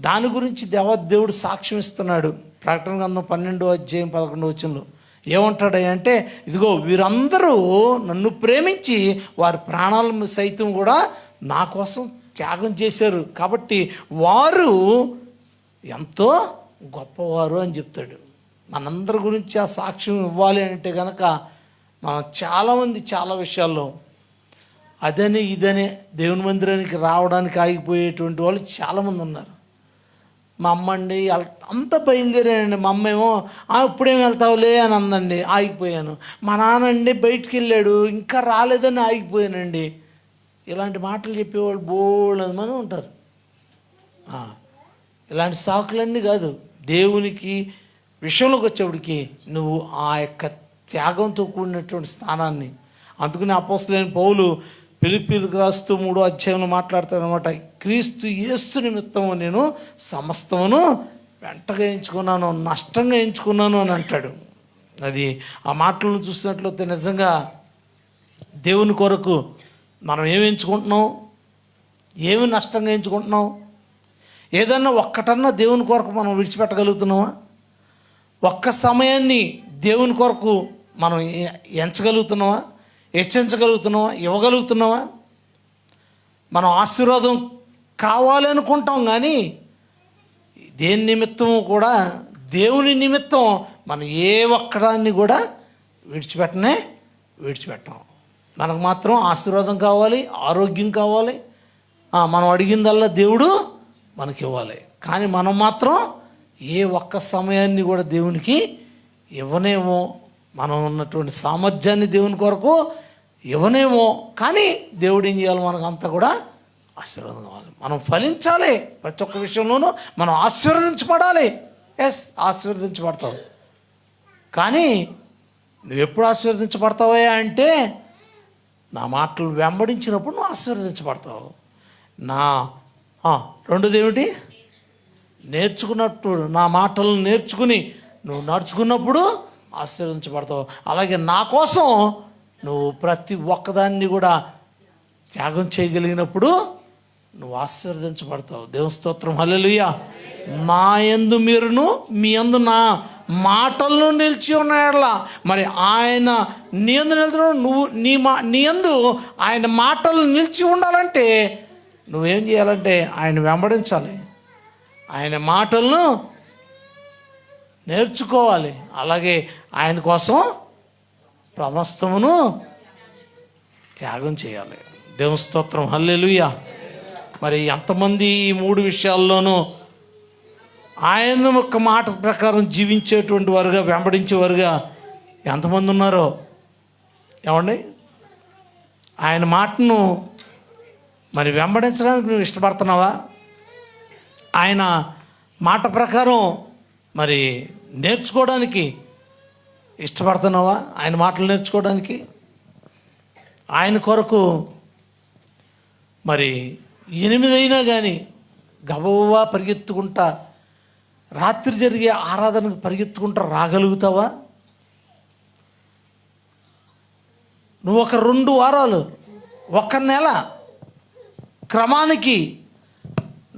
A: దాని గురించి దేవుడు సాక్ష్యం ఇస్తున్నాడు. ప్రకటన గ్రంథం 12:11 ఏమంటాడంటే, ఇదిగో వీరందరూ నన్ను ప్రేమించి వారి ప్రాణాలను సైతం కూడా నా కోసం త్యాగం చేశారు, కాబట్టి వారు ఎంతో గొప్పవారు అని చెప్తాడు. మనందరి గురించి ఆ సాక్ష్యం ఇవ్వాలి అంటే కనుక మనం చాలామంది చాలా విషయాల్లో అదని ఇదని దేవుని మందిరానికి రావడానికి ఆగిపోయేటువంటి వాళ్ళు చాలామంది ఉన్నారు. మా అమ్మ అండి అంత బయలుదేరానండి, మా అమ్మ ఏమో ఇప్పుడేం వెళ్తావులే అని అందండి, ఆగిపోయాను. మా నాన్న అండి బయటికి వెళ్ళాడు, ఇంకా రాలేదని ఆగిపోయానండి. ఇలాంటి మాటలు చెప్పేవాళ్ళు బోల్డ్ మంది ఉంటారు. ఇలాంటి సాకులన్నీ కాదు, దేవునికి విషయంలోకి వచ్చేప్పటికి నువ్వు ఆ యొక్క త్యాగంతో కూడినటువంటి స్థానాన్ని. అందుకని అపోస్తలుడైన పౌలు ఫిలిప్పీయులకు రాస్తూ 3వ అధ్యాయంలో మాట్లాడతాడు అనమాట. క్రీస్తు యేసు నిమిత్తము నేను సమస్తమును వెంటగా ఎంచుకున్నాను, నష్టంగా ఎంచుకున్నాను అని అంటాడు. అది ఆ మాటలను చూసినట్లయితే నిజంగా దేవుని కొరకు మనం ఏమి ఎంచుకుంటున్నాం, ఏమి నష్టంగా ఎంచుకుంటున్నాం? ఏదన్నా ఒక్కటన్నా దేవుని కొరకు మనం విడిచిపెట్టగలుగుతున్నామా? ఒక్క సమయాన్ని దేవుని కొరకు మనం ఎంచగలుగుతున్నామా, హెచ్చించగలుగుతున్నావా, ఇవ్వగలుగుతున్నావా? మనం ఆశీర్వాదం కావాలనుకుంటాం, కానీ దేని నిమిత్తము కూడా దేవుని నిమిత్తం మనం ఏ ఒక్కదాన్ని కూడా విడిచిపెట్టాం. మనకు మాత్రం ఆశీర్వాదం కావాలి, ఆరోగ్యం కావాలి, మనం అడిగిందల్లా దేవుడు మనకి ఇవ్వాలి. కానీ మనం మాత్రం ఏ ఒక్క సమయాన్ని కూడా దేవునికి ఇవ్వనేమో. మనం ఉన్నటువంటి సామర్థ్యాన్ని దేవుని కొరకు ఇవ్వనేమో, కానీ దేవుడు ఏం చేయాలి? మనకు అంతా కూడా ఆశీర్వాదం కావాలి. మనం ఫలించాలి, ప్రతి ఒక్క విషయంలోనూ మనం ఆశీర్వదించబడాలి. ఆశీర్వదించబడతావు. కానీ నువ్వు ఎప్పుడు ఆశీర్వదించబడతావా అంటే, నా మాటలు వెంబడించినప్పుడు నువ్వు ఆశీర్వదించబడతావు. రెండోది ఏమిటి? నేర్చుకున్నప్పుడు, నా మాటలను నేర్చుకుని నువ్వు నడుచుకున్నప్పుడు ఆశీర్వదించబడతావు. అలాగే నా కోసం నువ్వు ప్రతి ఒక్కదాన్ని కూడా త్యాగం చేయగలిగినప్పుడు నువ్వు ఆశీర్వదించబడతావు. దేవుని స్తోత్రం, హల్లెలూయా. నా యందు మీరును మీ యందు నా మాటలను నిలిచి ఉన్నాయట్లా, మరి ఆయన నీ యందు నిలుతున్నావు, నువ్వు నీ యందు ఆయన మాటలు నిలిచి ఉండాలంటే నువ్వేం చేయాలంటే ఆయన వెంబడించాలి, ఆయన మాటలను నేర్చుకోవాలి, అలాగే ఆయన కోసం సమస్తమును త్యాగం చేయాలి. దేవుని స్తోత్రం, హల్లెలూయా. మరి ఎంతమంది ఈ 3 విషయాల్లోనూ ఆయన యొక్క మాట ప్రకారం జీవించేటువంటి వారుగా, వెంబడించేవారుగా ఎంతమంది ఉన్నారో ఏమండి? ఆయన మాటను మరి వెంబడించడానికి నువ్వు ఇష్టపడుతున్నావా? ఆయన మాట ప్రకారం మరి నేర్చుకోవడానికి ఇష్టపడుతున్నావా? ఆయన మాటలు నేర్చుకోవడానికి, ఆయన కొరకు మరి 8 అయినా కానీ గబగబా పరిగెత్తుకుంటా, రాత్రి జరిగే ఆరాధనకు పరిగెత్తుకుంటా రాగలుగుతావా? నువ్వు ఒక 2 వారాలు, 1 నెల క్రమానికి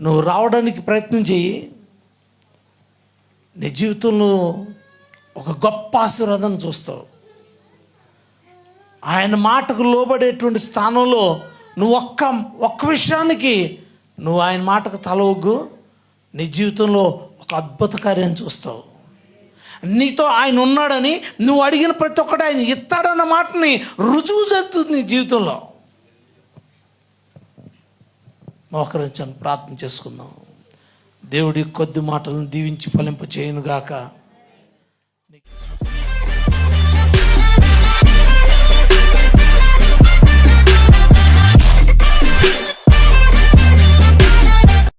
A: నువ్వు రావడానికి ప్రయత్నం చెయ్యి. నీ జీవితంలో ఒక గొప్ప ఆశీర్వాదం చూస్తావు. ఆయన మాటకు లోబడేటువంటి స్థానంలో నువ్వు ఒక్క విషయానికి నువ్వు ఆయన మాటకు తల ఒగ్గు, నీ జీవితంలో ఒక అద్భుత కార్యం చూస్తావు. నీతో ఆయన ఉన్నాడని, నువ్వు అడిగిన ప్రతి ఒక్కటి ఆయన ఇస్తాడన్న మాటని రుజువు చేస్తుంది నీ జీవితంలో. మోకరించని ప్రార్థన చేసుకుందాం. దేవుడి కొద్ది మాటలను దీవించి ఫలింప చేయనుగాక.